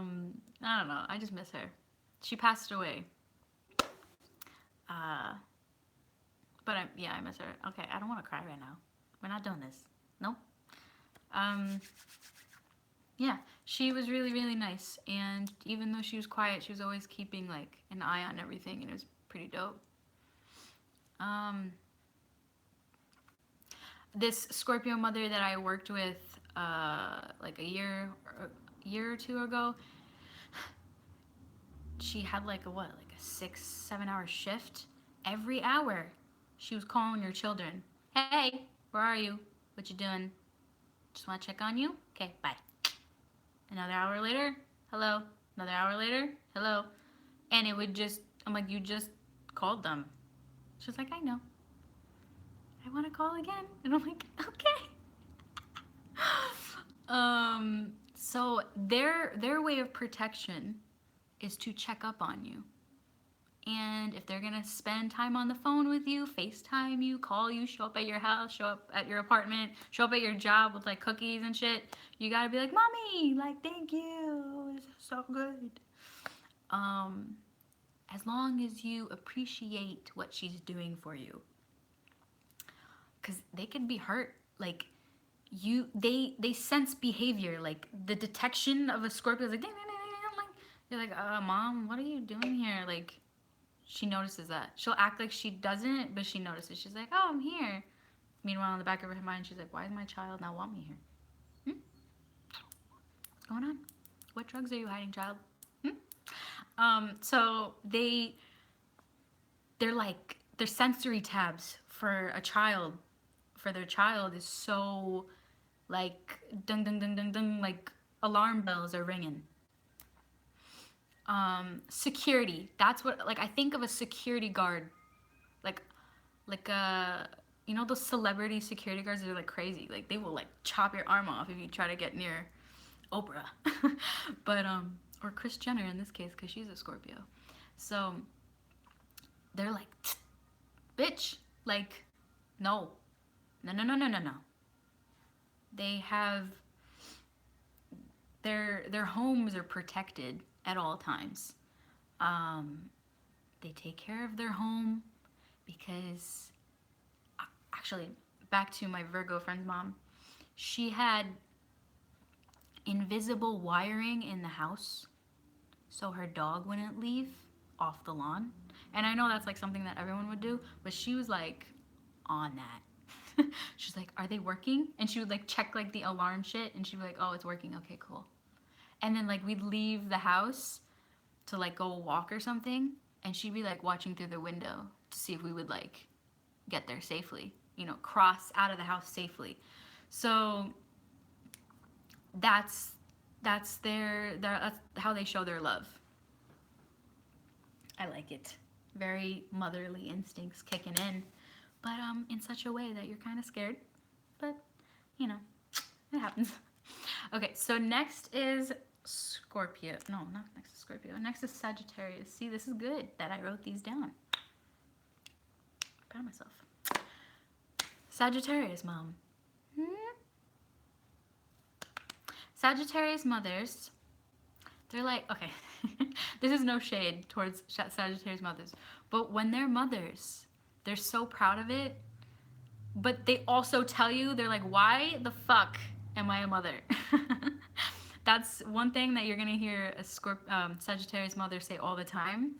don't know. I just miss her. She passed away. But I miss her. Okay, I don't want to cry right now. We're not doing this. Nope. Yeah, she was really, really nice. And even though she was quiet, she was always keeping like an eye on everything, and it was pretty dope. This Scorpio mother that I worked with, like a year or two ago, she had like a 6-7 hour shift. Every hour she was calling her children. Hey, where are you? What you doing? Just want to check on you? Okay, bye. Another hour later, Hello. Another hour later, hello. And it would just, I'm like, you just called them. She's like, I know. I want to call again. And I'm like, okay. So their way of protection is to check up on you. And if they're gonna spend time on the phone with you, FaceTime you, call you, show up at your house, show up at your apartment, show up at your job with like cookies and shit, you gotta be like, Mommy, like, thank you, this is so good. As long as you appreciate what she's doing for you, because they could be hurt. Like, they sense behavior, like the detection of a Scorpio is like, ding, ding, ding, ding, like, you're like, Mom, what are you doing here? Like, she notices that. She'll act like she doesn't, but she notices. She's like, oh, I'm here. Meanwhile, in the back of her mind, she's like, why does my child not want me here? What's going on? What drugs are you hiding, child? So they're like, their sensory tabs for a child, for their child is so like, dung, dung, dung, dung, dung, like alarm bells are ringing. Security. That's what, like, I think of a security guard, like you know those celebrity security guards that are like crazy, like they will like chop your arm off if you try to get near Oprah. But or Kris Jenner in this case, because she's a Scorpio. So they're like, bitch, like, no, no, no, no, no, no, no. They have their homes are protected at all times. They take care of their home because, actually, back to my Virgo friend's mom, she had invisible wiring in the house so her dog wouldn't leave off the lawn. And I know that's like something that everyone would do, but she was like on that. She's like, are they working? And she would like check like the alarm shit, and she'd be like, oh, it's working, okay, cool. And then like we'd leave the house to like go walk or something, and she'd be like watching through the window to see if we would like get there safely, you know, cross out of the house safely. So that's that's how they show their love. I like it. Very motherly instincts kicking in, but in such a way that you're kind of scared, but you know, it happens. Okay, so next is Scorpio. No, not next is Scorpio. Next is Sagittarius. See, this is good that I wrote these down. Proud of myself. Sagittarius, mom. Sagittarius mothers, they're like, okay, this is no shade towards Sagittarius mothers, but when they're mothers, they're so proud of it, but they also tell you, they're like, why the fuck am I a mother? That's one thing that you're gonna hear a Sagittarius mother say all the time.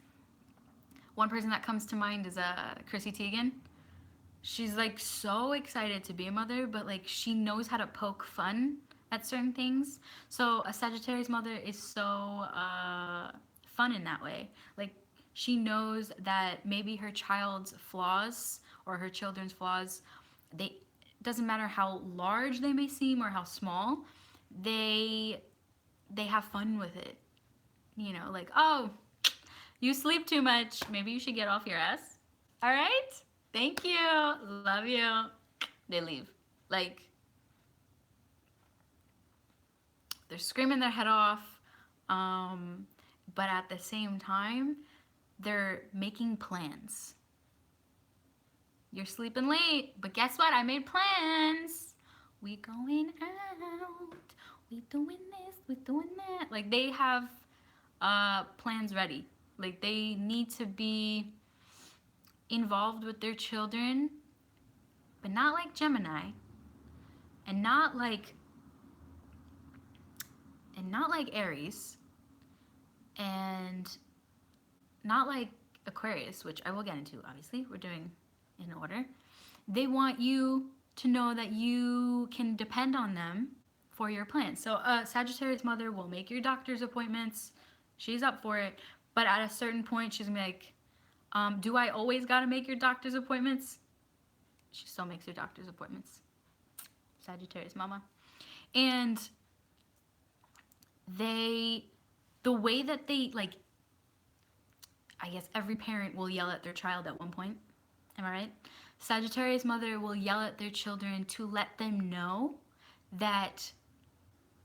One person that comes to mind is Chrissy Teigen. She's like so excited to be a mother, but like she knows how to poke fun at certain things. So a Sagittarius mother is so fun in that way. Like she knows that maybe her child's flaws or her children's flaws, doesn't matter how large they may seem or how small, they have fun with it. You know, like, oh, you sleep too much. Maybe you should get off your ass. All right? Thank you. Love you. They leave. Like, they're screaming their head off. But at the same time, they're making plans. You're sleeping late, but guess what? I made plans. We going out. We doing this. We doing that. Like, they have plans ready. Like, they need to be involved with their children, but not like Gemini, and not like Aries, and not like Aquarius, which I will get into, obviously. We're doing in order. They want you to know that you can depend on them for your plans. So a Sagittarius mother will make your doctor's appointments. She's up for it. But at a certain point, she's gonna be like, do I always gotta make your doctor's appointments? She still makes her doctor's appointments. Sagittarius mama. And they the way that they, like, I guess every parent will yell at their child at one point. Am I right? Sagittarius mother will yell at their children to let them know that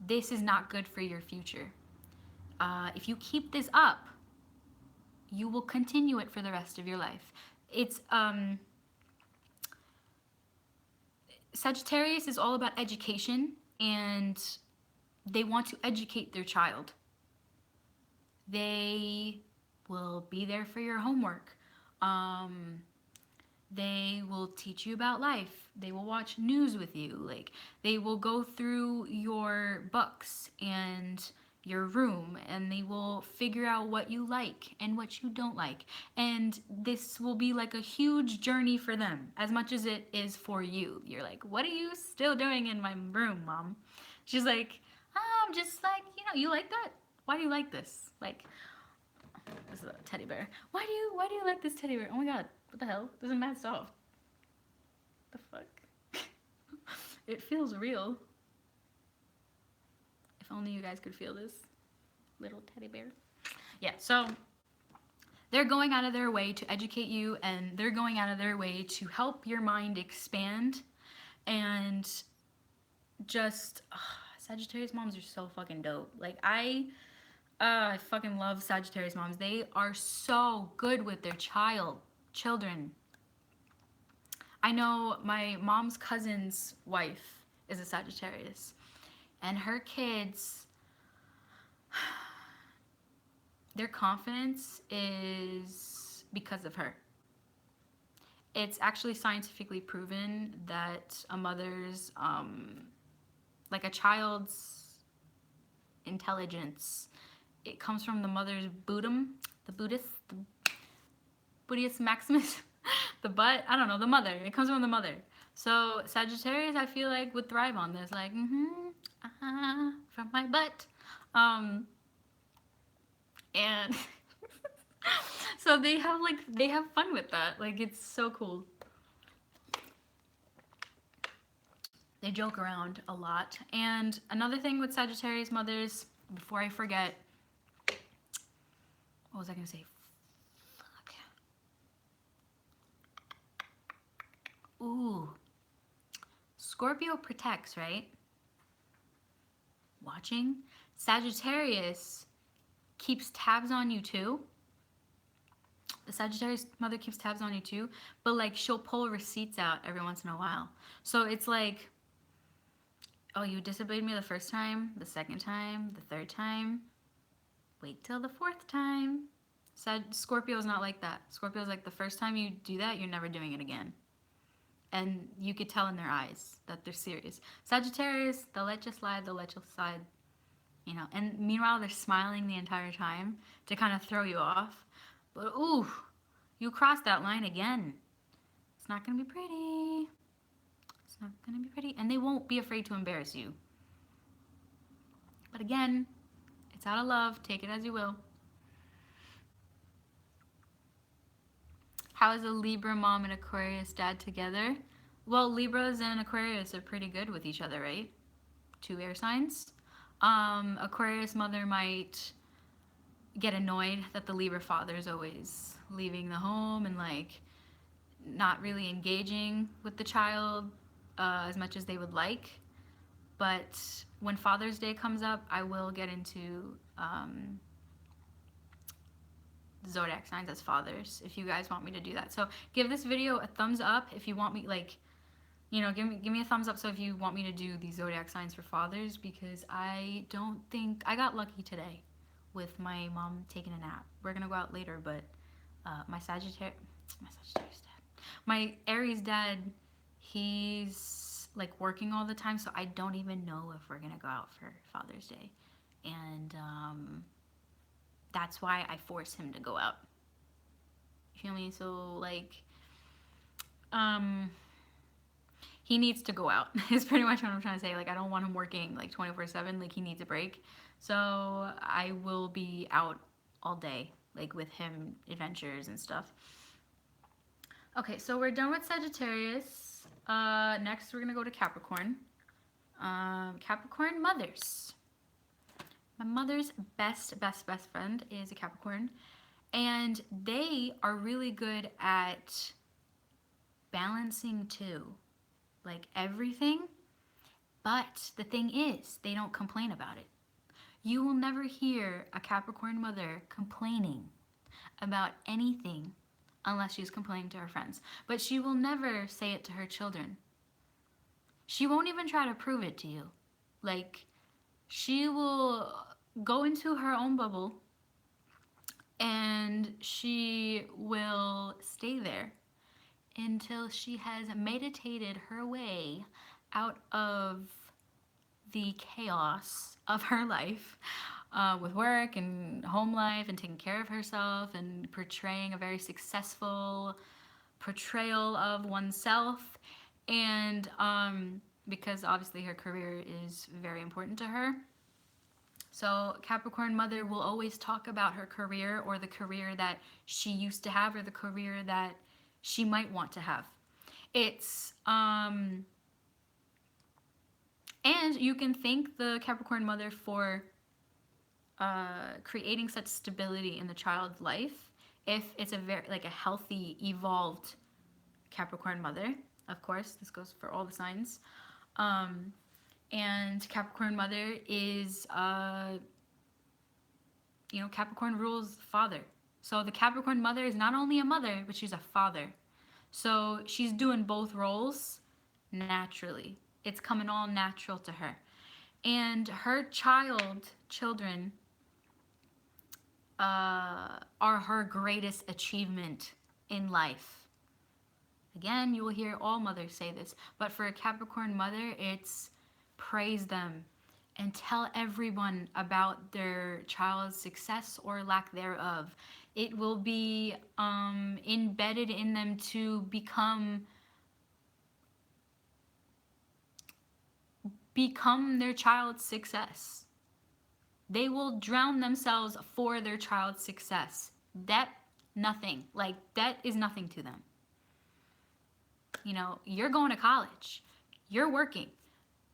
this is not good for your future. If you keep this up, you will continue it for the rest of your life. It's Sagittarius is all about education, and they want to educate their child. They will be there for your homework. They will teach you about life. They will watch news with you. Like, they will go through your books and your room, and they will figure out what you like and what you don't like. And this will be like a huge journey for them, as much as it is for you. You're like, what are you still doing in my room, Mom? She's like, I'm just like, you like that? Why do you like this? Like, this is a teddy bear. Why do you like this teddy bear? Oh my god, what the hell? This is mad soft. The fuck? It feels real. If only you guys could feel this little teddy bear. Yeah, so they're going out of their way to educate you, and they're going out of their way to help your mind expand. And just, Sagittarius moms are so fucking dope. Like, I fucking love Sagittarius moms. They are so good with their children. I know my mom's cousin's wife is a Sagittarius, and her kids, their confidence is because of her. It's actually scientifically proven that a mother's, like a child's intelligence, it comes from the mother's Buddhism, the Buddhist Maximus, the butt, I don't know, the mother. It comes from the mother. So Sagittarius, I feel like, would thrive on this, like, from my butt. And so they have fun with that. Like, it's so cool. They joke around a lot. And another thing with Sagittarius mothers, before I forget, what was I gonna say? Fuck. Ooh. Scorpio protects, right? Watching. Sagittarius keeps tabs on you too. The Sagittarius mother keeps tabs on you too, but like, she'll pull receipts out every once in a while. So it's like, oh, you disobeyed me the first time, the second time, the third time. Wait till the fourth time. Scorpio's not like that. Scorpio's like, the first time you do that, you're never doing it again. And you could tell in their eyes that they're serious. Sagittarius, they'll let you slide, and meanwhile they're smiling the entire time to kind of throw you off. But ooh, you crossed that line again. It's not gonna be pretty. It's not gonna be pretty. And they won't be afraid to embarrass you. But again, it's out of love. Take it as you will. How is a Libra mom and Aquarius dad together? Well, Libras and Aquarius are pretty good with each other, right? 2 air signs. Aquarius mother might get annoyed that the Libra father is always leaving the home and like not really engaging with the child as much as they would like. But when Father's Day comes up, I will get into Zodiac signs as fathers, if you guys want me to do that. So give this video a thumbs up if you want me, like, give me a thumbs up. So if you want me to do the Zodiac signs for fathers, because I don't think I got lucky today with my mom taking a nap. We're gonna go out later, but my Aries dad, he's like working all the time, so I don't even know if we're gonna go out for Father's Day. And that's why I force him to go out. You feel me? So like, he needs to go out is pretty much what I'm trying to say. Like, I don't want him working like 24/7. Like, he needs a break. So I will be out all day, like with him, adventures and stuff. Okay, so we're done with Sagittarius. Next we're gonna go to Capricorn. Capricorn mothers. My mother's best friend is a Capricorn, and they are really good at balancing too, like everything. But the thing is, they don't complain about it. You will never hear a Capricorn mother complaining about anything unless she's complaining to her friends. But she will never say it to her children. She won't even try to prove it to you. Like, she will go into her own bubble and she will stay there until she has meditated her way out of the chaos of her life, with work and home life and taking care of herself and portraying a very successful portrayal of oneself. And because obviously her career is very important to her. So Capricorn mother will always talk about her career, or the career that she used to have, or the career that she might want to have. It's and you can thank the Capricorn mother for creating such stability in the child's life if it's a very, like, a healthy, evolved Capricorn mother. Of course, this goes for all the signs. And Capricorn mother is, Capricorn rules father. So the Capricorn mother is not only a mother, but she's a father. So she's doing both roles naturally. It's coming all natural to her. And her children are her greatest achievement in life. Again, you will hear all mothers say this, but for a Capricorn mother, it's praise them and tell everyone about their child's success or lack thereof. It will be embedded in them to become their child's success. They will drown themselves for their child's success. Debt, nothing. Like, debt is nothing to them. You're going to college. You're working.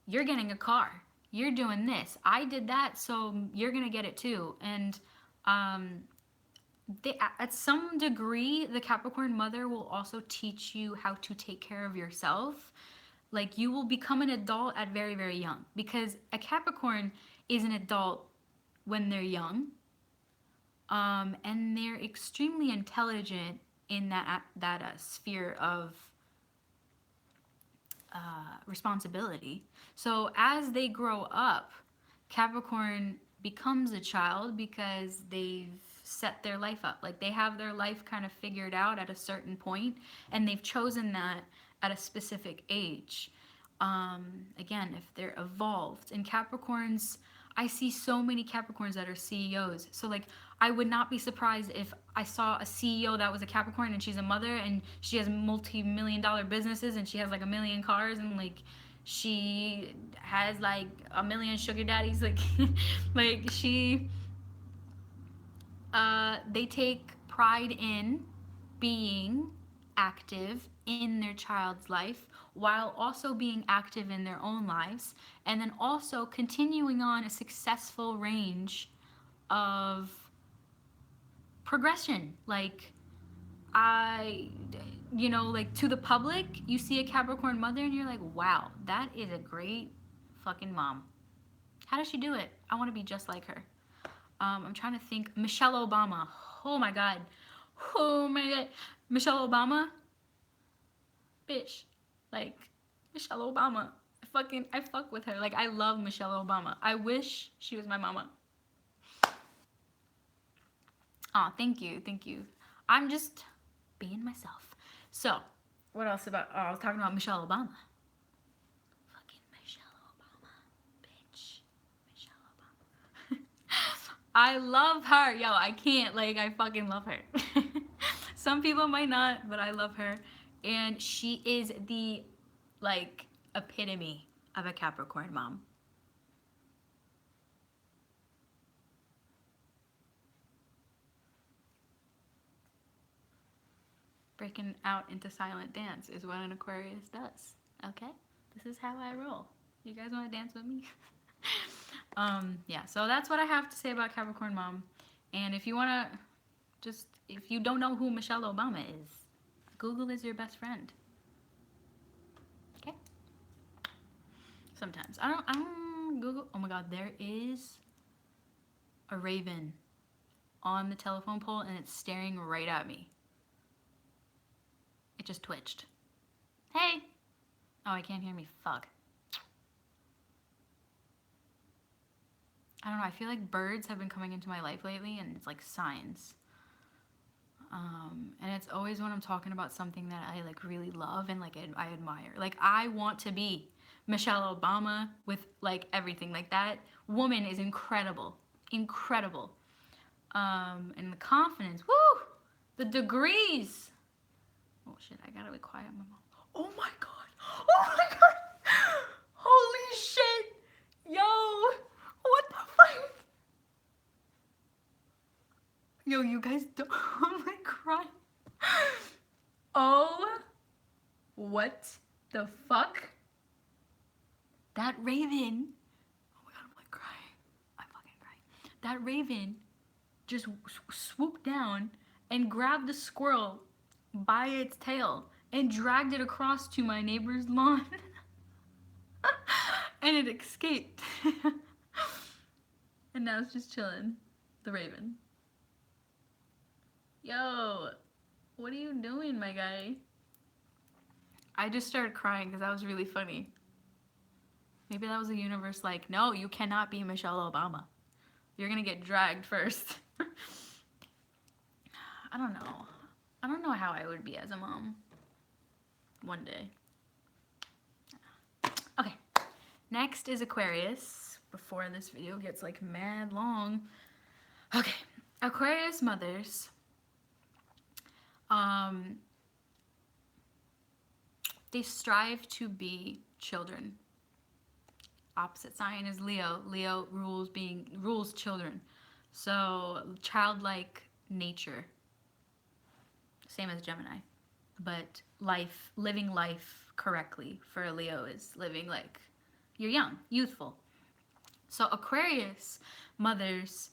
You're getting a car. You're doing this. I did that, so you're going to get it too. And at some degree, the Capricorn mother will also teach you how to take care of yourself. Like, you will become an adult at very, very young, because a Capricorn is an adult when they're young, and they're extremely intelligent in that sphere of responsibility. So as they grow up, Capricorn becomes a child because they've set their life up. Like, they have their life kind of figured out at a certain point, and they've chosen that at a specific age. Again, if they're evolved. And Capricorns, I see so many Capricorns that are CEOs. So, like, I would not be surprised if I saw a CEO that was a Capricorn and she's a mother and she has multi-million-dollar businesses and she has like 1 million cars and like she has like 1 million sugar daddies. Like, like they take pride in being active in their child's life while also being active in their own lives, and then also continuing on a successful range of progression. Like, like, to the public, you see a Capricorn mother and you're like, wow, that is a great fucking mom. How does she do it? I want to be just like her. I'm trying to think. Michelle Obama. Oh my god. Michelle Obama. Bitch. Like, Michelle Obama. I fuck with her. Like, I love Michelle Obama. I wish she was my mama. Aw, thank you. I'm just being myself. So, what else about... Oh, I was talking about Michelle Obama. Fucking Michelle Obama. Bitch. Michelle Obama. I love her. Yo, I can't. Like, I fucking love her. Some people might not, but I love her. And she is the, like, epitome of a Capricorn mom. Breaking out into silent dance is what an Aquarius does. Okay? This is how I roll. You guys want to dance with me? Yeah, so that's what I have to say about Capricorn mom. And if you want to if you don't know who Michelle Obama is, Google is your best friend. Okay? Sometimes. I don't Google. Oh my god, there is a raven on the telephone pole and it's staring right at me. It just twitched. Hey! Oh, I can't hear me. Fuck. I don't know. I feel like birds have been coming into my life lately and it's like signs. And it's always when I'm talking about something that I like really love and like I admire. Like I want to be Michelle Obama with like everything. Like that woman is incredible. Incredible. And the confidence. Woo! The degrees. Oh shit, I gotta be quiet, my mom. Oh my god. Oh my god. Holy shit. Yo. What the fuck? Yo, you guys don't. I'm like crying. Oh. What the fuck? That raven. Oh my god, I'm like crying. I'm fucking crying. That raven just swooped down and grabbed the squirrel by its tail and dragged it across to my neighbor's lawn. And it escaped. And now it's just chilling. The raven. Yo, what are you doing, my guy? I just started crying because that was really funny. Maybe that was the universe like, no, you cannot be Michelle Obama. You're gonna get dragged first. I don't know. I don't know how I would be as a mom. One day. Okay. Next is Aquarius. Before this video gets like mad long. Okay. Aquarius mothers. They strive to be children. Opposite sign is Leo. Leo rules children. So childlike nature. Same as Gemini. But living life correctly for a Leo is living like you're young, youthful. So Aquarius mothers,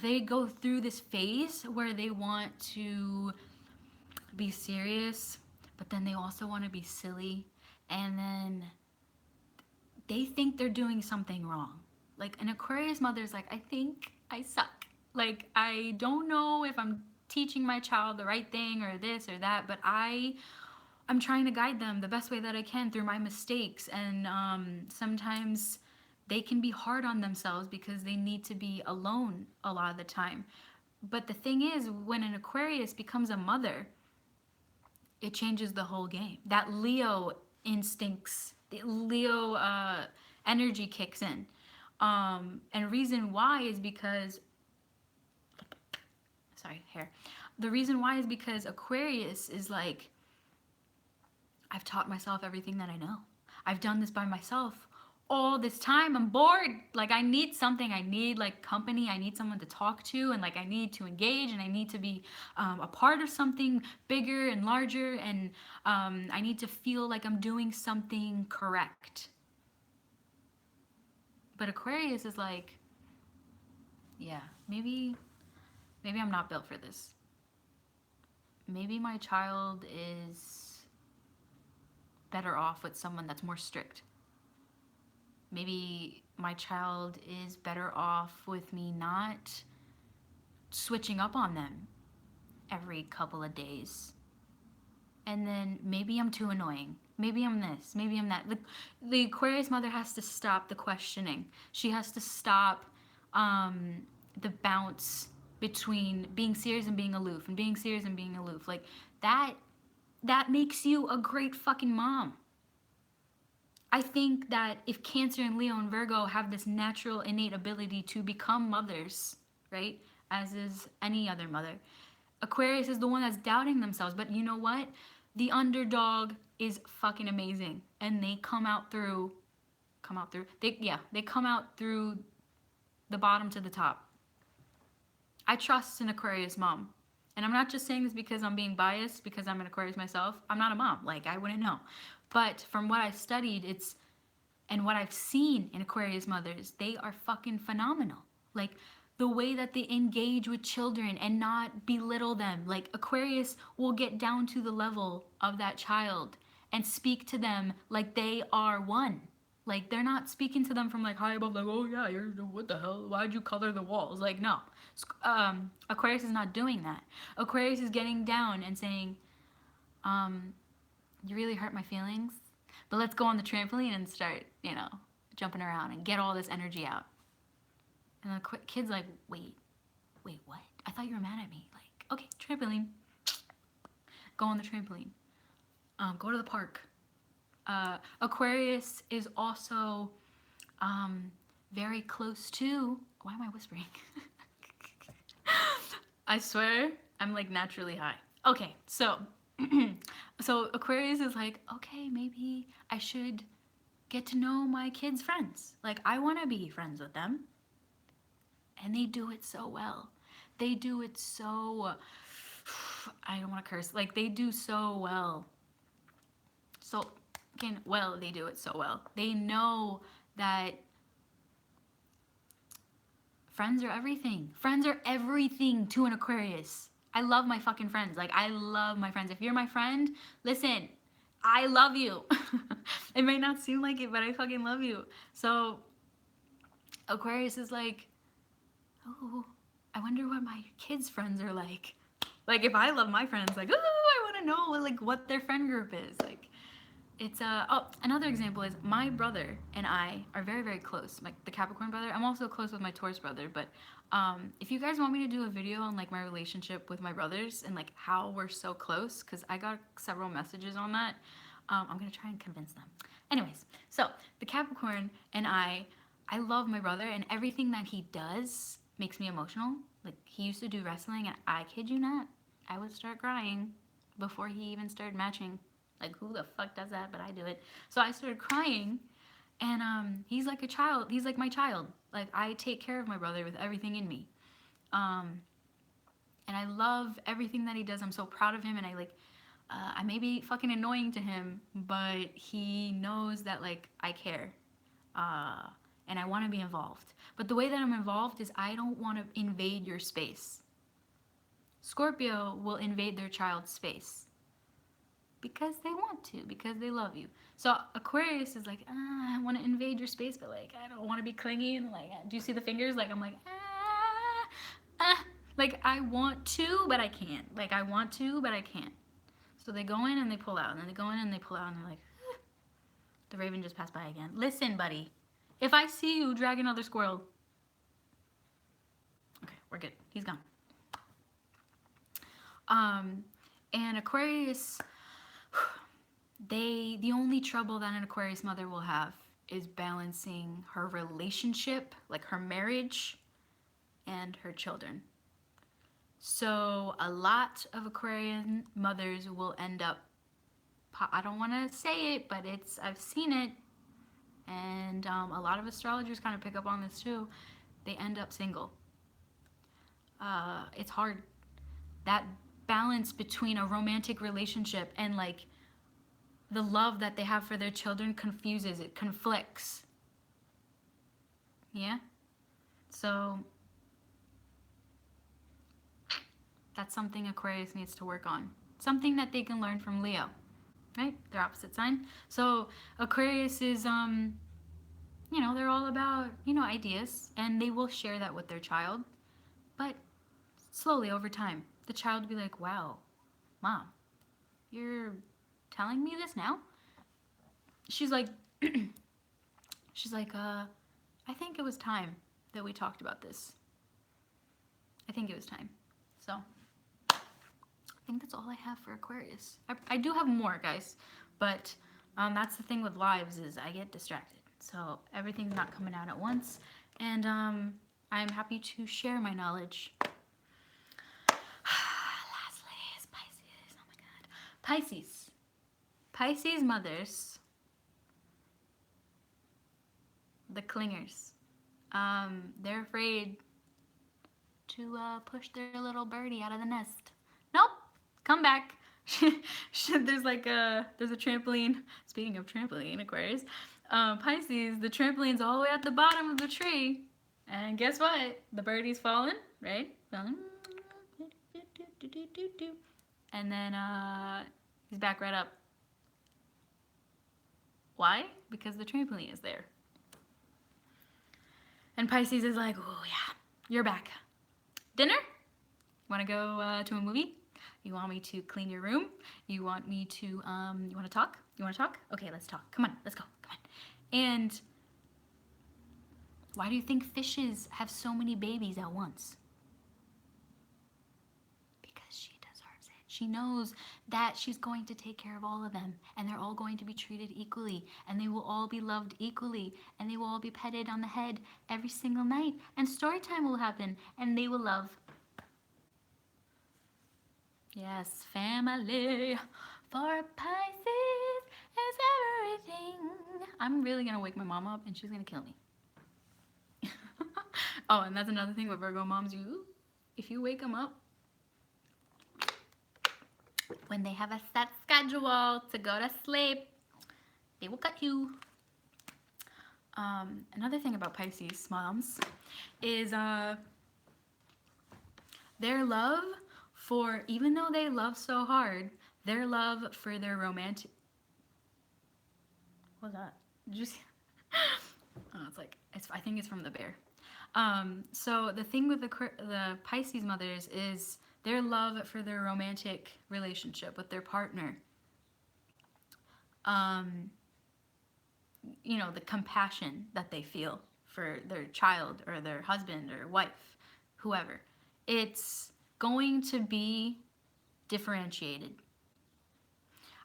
they go through this phase where they want to be serious, but then they also want to be silly, and then they think they're doing something wrong. Like an Aquarius mother's like, I think I suck. Like I don't know if I'm teaching my child the right thing or this or that, but I'm trying to guide them the best way that I can through my mistakes. And sometimes they can be hard on themselves because they need to be alone a lot of the time. But the thing is, when an Aquarius becomes a mother, it changes the whole game. That Leo instincts, the Leo energy kicks in. And reason why is because, the reason why is because Aquarius is like, I've taught myself everything that I know. I've done this by myself all this time. I'm bored. Like I need something. I need like company. I need someone to talk to, and like I need to engage, and I need to be a part of something bigger and larger, and I need to feel like I'm doing something correct. But Aquarius is like, yeah, maybe I'm not built for this. Maybe my child is better off with someone that's more strict. Maybe my child is better off with me not switching up on them every couple of days. And then maybe I'm too annoying. Maybe I'm this, maybe I'm that. The Aquarius mother has to stop the questioning. She has to stop the bounce between being serious and being aloof, and being serious and being aloof. Like that makes you a great fucking mom. I think that if Cancer and Leo and Virgo have this natural innate ability to become mothers, right, as is any other mother, Aquarius is the one that's doubting themselves. But you know what? The underdog is fucking amazing, and they come out through the bottom to the top. I trust an Aquarius mom. And I'm not just saying this because I'm being biased because I'm an Aquarius myself. I'm not a mom. Like, I wouldn't know. But from what I studied, And what I've seen in Aquarius mothers, they are fucking phenomenal. Like the way that they engage with children and not belittle them. Like Aquarius will get down to the level of that child and speak to them like they are one. Like they're not speaking to them from like high above, like, oh yeah, you're what the hell? Why'd you color the walls? Like no, Aquarius is not doing that. Aquarius is getting down and saying, you really hurt my feelings, but let's go on the trampoline and start, jumping around and get all this energy out. And the kid's like, wait, what? I thought you were mad at me. Like, okay, trampoline. Go on the trampoline. Go to the park. Aquarius is also very close to, why am I whispering? I swear, I'm like naturally high. Okay, so Aquarius is like, okay, maybe I should get to know my kids' friends. Like, I want to be friends with them. And they do it so well. They do it so, I don't want to curse. Like, they do so well. They do it so well. They know that friends are everything. Friends are everything to an Aquarius. I love my fucking friends. Like, I love my friends. If you're my friend, listen, I love you. It may not seem like it, but I fucking love you. So, Aquarius is like, oh, I wonder what my kids' friends are like. Like, if I love my friends, like, oh, I want to know, like, what their friend group is. Like, it's, another example is my brother and I are very, very close. Like, the Capricorn brother. I'm also close with my Taurus brother, but if you guys want me to do a video on, like, my relationship with my brothers and, like, how we're so close, because I got several messages on that, I'm going to try and convince them. Anyways, so the Capricorn and I love my brother, and everything that he does makes me emotional. Like, he used to do wrestling, and I kid you not, I would start crying before he even started matching. Like, who the fuck does that? But I do it. So I started crying, and he's like a child. He's like my child. Like, I take care of my brother with everything in me. And I love everything that he does. I'm so proud of him, and I may be fucking annoying to him, but he knows that, like, I care. And I want to be involved. But the way that I'm involved is I don't want to invade your space. Scorpio will invade their child's space because they want to, because they love you. So Aquarius is like, I want to invade your space, but like, I don't want to be clingy. And like, do you see the fingers? Like, I'm like, like, I want to, but I can't. Like, I want to, but I can't. So they go in and they pull out, and then they go in and they pull out, and they're like, the raven just passed by again. Listen, buddy. If I see you drag another squirrel. Okay, we're good. He's gone. And Aquarius, the only trouble that an Aquarius mother will have is balancing her relationship, like her marriage, and her children. So a lot of Aquarian mothers will end up, I don't want to say it, but I've seen it, and a lot of astrologers kind of pick up on this too. They end up single. It's hard. That balance between a romantic relationship and like the love that they have for their children confuses, it conflicts. Yeah? So that's something Aquarius needs to work on. Something that they can learn from Leo, right? Their opposite sign. So Aquarius is, they're all about, ideas, and they will share that with their child. But slowly over time, the child will be like, wow, Mom, you're telling me this now? She's like, I think it was time that we talked about this. I think it was time. So I think that's all I have for Aquarius. I do have more, guys, but that's the thing with lives is I get distracted. So everything's not coming out at once, and I'm happy to share my knowledge. Lastly is Pisces. Oh my God. Pisces. Pisces mothers, the clingers, they're afraid to push their little birdie out of the nest. Nope, come back. There's a trampoline. Speaking of trampoline, Aquarius, Pisces, the trampoline's all the way at the bottom of the tree. And guess what? The birdie's falling, right? Falling. And then he's back right up. Why? Because the trampoline is there. And Pisces is like, oh yeah, you're back. Dinner? Want to go to a movie? You want me to clean your room? You want me to, you want to talk? You want to talk? Okay, let's talk. Come on, let's go. Come on. And why do you think fishes have so many babies at once? Because she deserves it. She knows that she's going to take care of all of them, and they're all going to be treated equally, and they will all be loved equally, and they will all be petted on the head every single night, and story time will happen, and they will love. Yes, family for Pisces is everything. I'm really gonna wake my mom up and she's gonna kill me. Oh, and that's another thing with Virgo moms. If you wake them up when they have a set schedule to go to sleep, they will cut you. Another thing about Pisces moms is their love for, even though they love so hard, their love for their romantic. What was that? Did you see? Oh, it's like, I think it's from the bear. So the thing with the Pisces mothers is their love for their romantic relationship with their partner. You know, the compassion that they feel for their child or their husband or wife, whoever. It's going to be differentiated.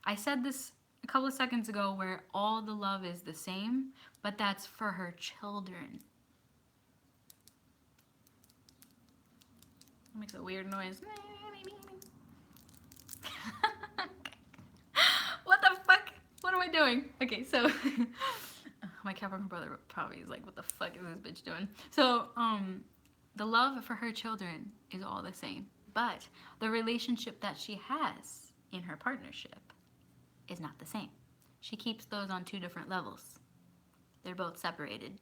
I said this a couple of seconds ago where all the love is the same, but that's for her children. It makes a weird noise. What the fuck? What am I doing? Okay, so my Capricorn brother probably is like, what the fuck is this bitch doing? So, the love for her children is all the same, but the relationship that she has in her partnership is not the same. She keeps those on two different levels. They're both separated.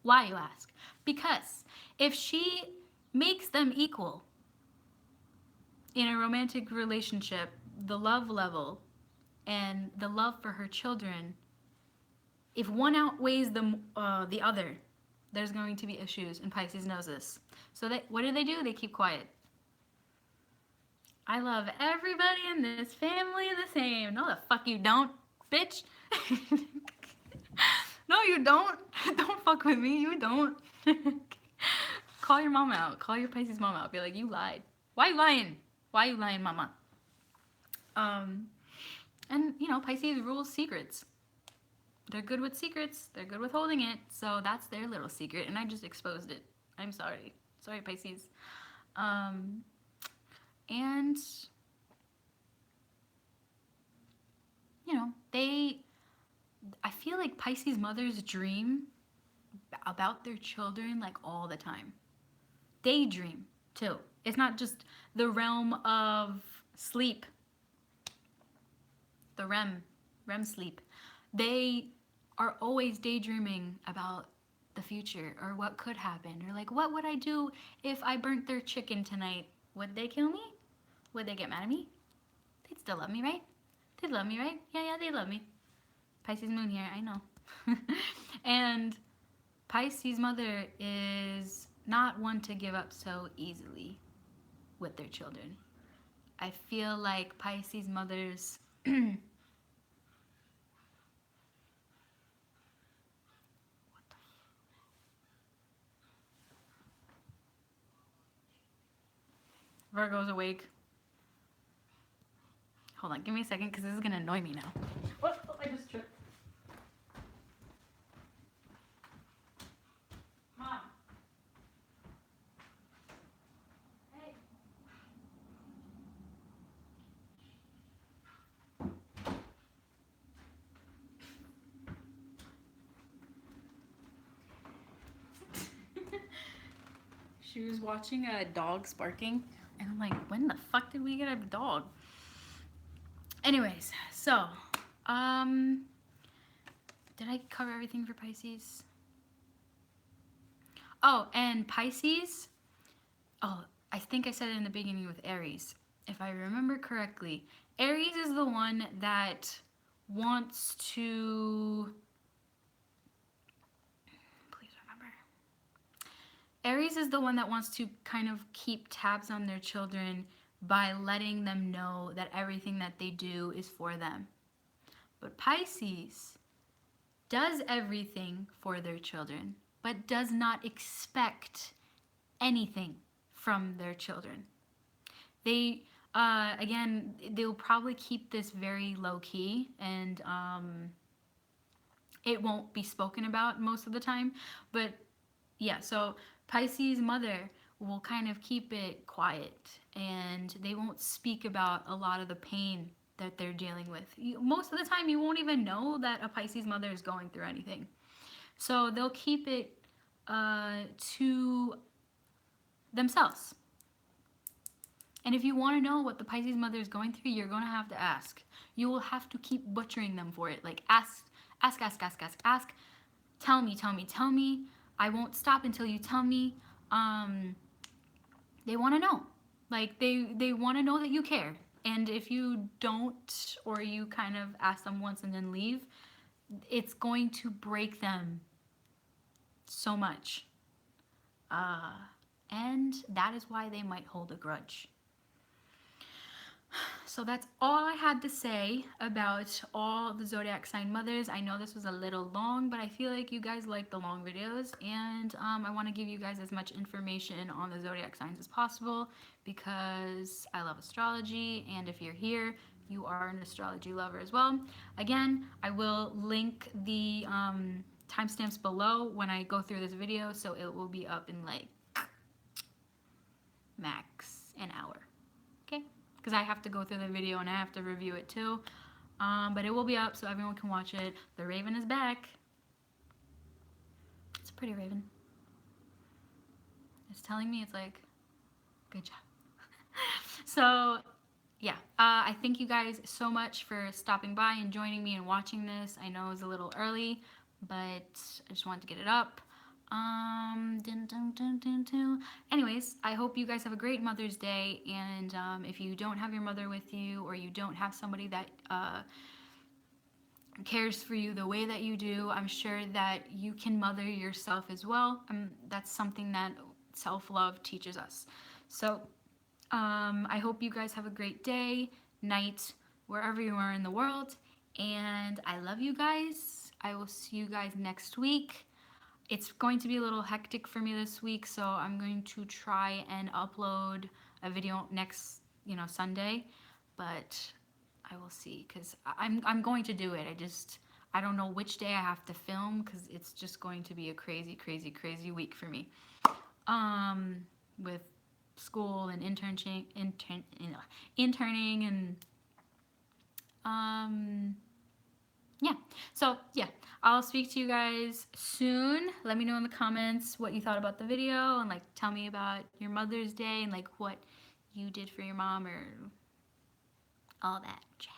Why, you ask? Because if she makes them equal in a romantic relationship, the love level and the love for her children, if one outweighs the other, there's going to be issues, and Pisces knows this. So what do? They keep quiet. I love everybody in this family the same. No, the fuck you don't, bitch. No, you don't. Don't fuck with me. You don't. Call your mom out. Call your Pisces mom out. Be like, you lied. Why you lying? Why you lying, mama? And, you know, Pisces rules secrets. They're good with secrets. They're good with holding it. So that's their little secret, and I just exposed it. I'm sorry. Sorry, Pisces. And you know, I feel like Pisces mothers dream about their children like all the time. They dream too. It's not just the realm of sleep, the REM sleep. They are always daydreaming about the future or what could happen, or like, what would I do if I burnt their chicken tonight? Would they kill me? Would they get mad at me? They'd still love me, right? They'd love me, right? Yeah, they love me. Pisces moon here, I know. And Pisces mother is not one to give up so easily with their children. I feel like Pisces mothers Virgo's awake. Hold on, give me a second because this is going to annoy me now. Oh, I just tripped. Mom. Hey. She was watching a dog barking, and I'm like, when the fuck did we get a dog? Anyways, so, Did I cover everything for Pisces? Oh, and Pisces, oh, I think I said it in the beginning with Aries. If I remember correctly, Aries is the one that wants to, please remember. Aries is the one that wants to kind of keep tabs on their children by letting them know that everything that they do is for them. But Pisces does everything for their children, but does not expect anything from their children. They, again, they'll probably keep this very low key, and it won't be spoken about most of the time. But yeah, so Pisces mother will kind of keep it quiet, and they won't speak about a lot of the pain that they're dealing with. Most of the time, you won't even know that a Pisces mother is going through anything. So they'll keep it to themselves. And if you want to know what the Pisces mother is going through, you're going to have to ask. You will have to keep butchering them for it. Like ask. Tell me. I won't stop until you tell me. They want to know. Like they want to know that you care. And if you don't, or you kind of ask them once and then leave, it's going to break them so much. And that is why they might hold a grudge. So that's all I had to say about all the zodiac sign mothers. I know this was a little long, but I feel like you guys like the long videos, and I want to give you guys as much information on the zodiac signs as possible because I love astrology, and if you're here, you are an astrology lover as well. Again, I will link the timestamps below when I go through this video, so it will be up in like max an hour. Okay? Because I have to go through the video and I have to review it too. But it will be up so everyone can watch it. The raven is back. It's a pretty raven. It's telling me, it's like, good job. So, yeah. I thank you guys so much for stopping by and joining me and watching this. I know it was a little early, but I just wanted to get it up. Anyways, I hope you guys have a great Mother's Day, and if you don't have your mother with you, or you don't have somebody that cares for you the way that you do, I'm sure that you can mother yourself as well. That's something that self-love teaches us. So I hope you guys have a great day, night, wherever you are in the world, and I love you guys. I will see you guys next week. It's going to be a little hectic for me this week, so I'm going to try and upload a video next, Sunday, but I will see, because I'm going to do it. I don't know which day I have to film, because it's just going to be a crazy week for me. With school and interning and yeah. So yeah, I'll speak to you guys soon. Let me know in the comments what you thought about the video, and like tell me about your Mother's Day and like what you did for your mom or all that jazz.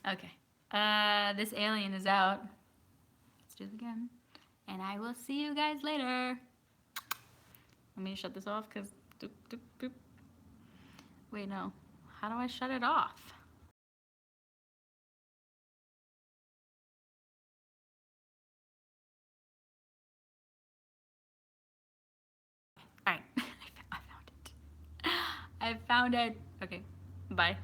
Okay. This alien is out. Let's do it again. And I will see you guys later. Let me shut this off because doop, doop, boop. Wait, no. How do I shut it off? All right. I found it. I found it. Okay. Bye.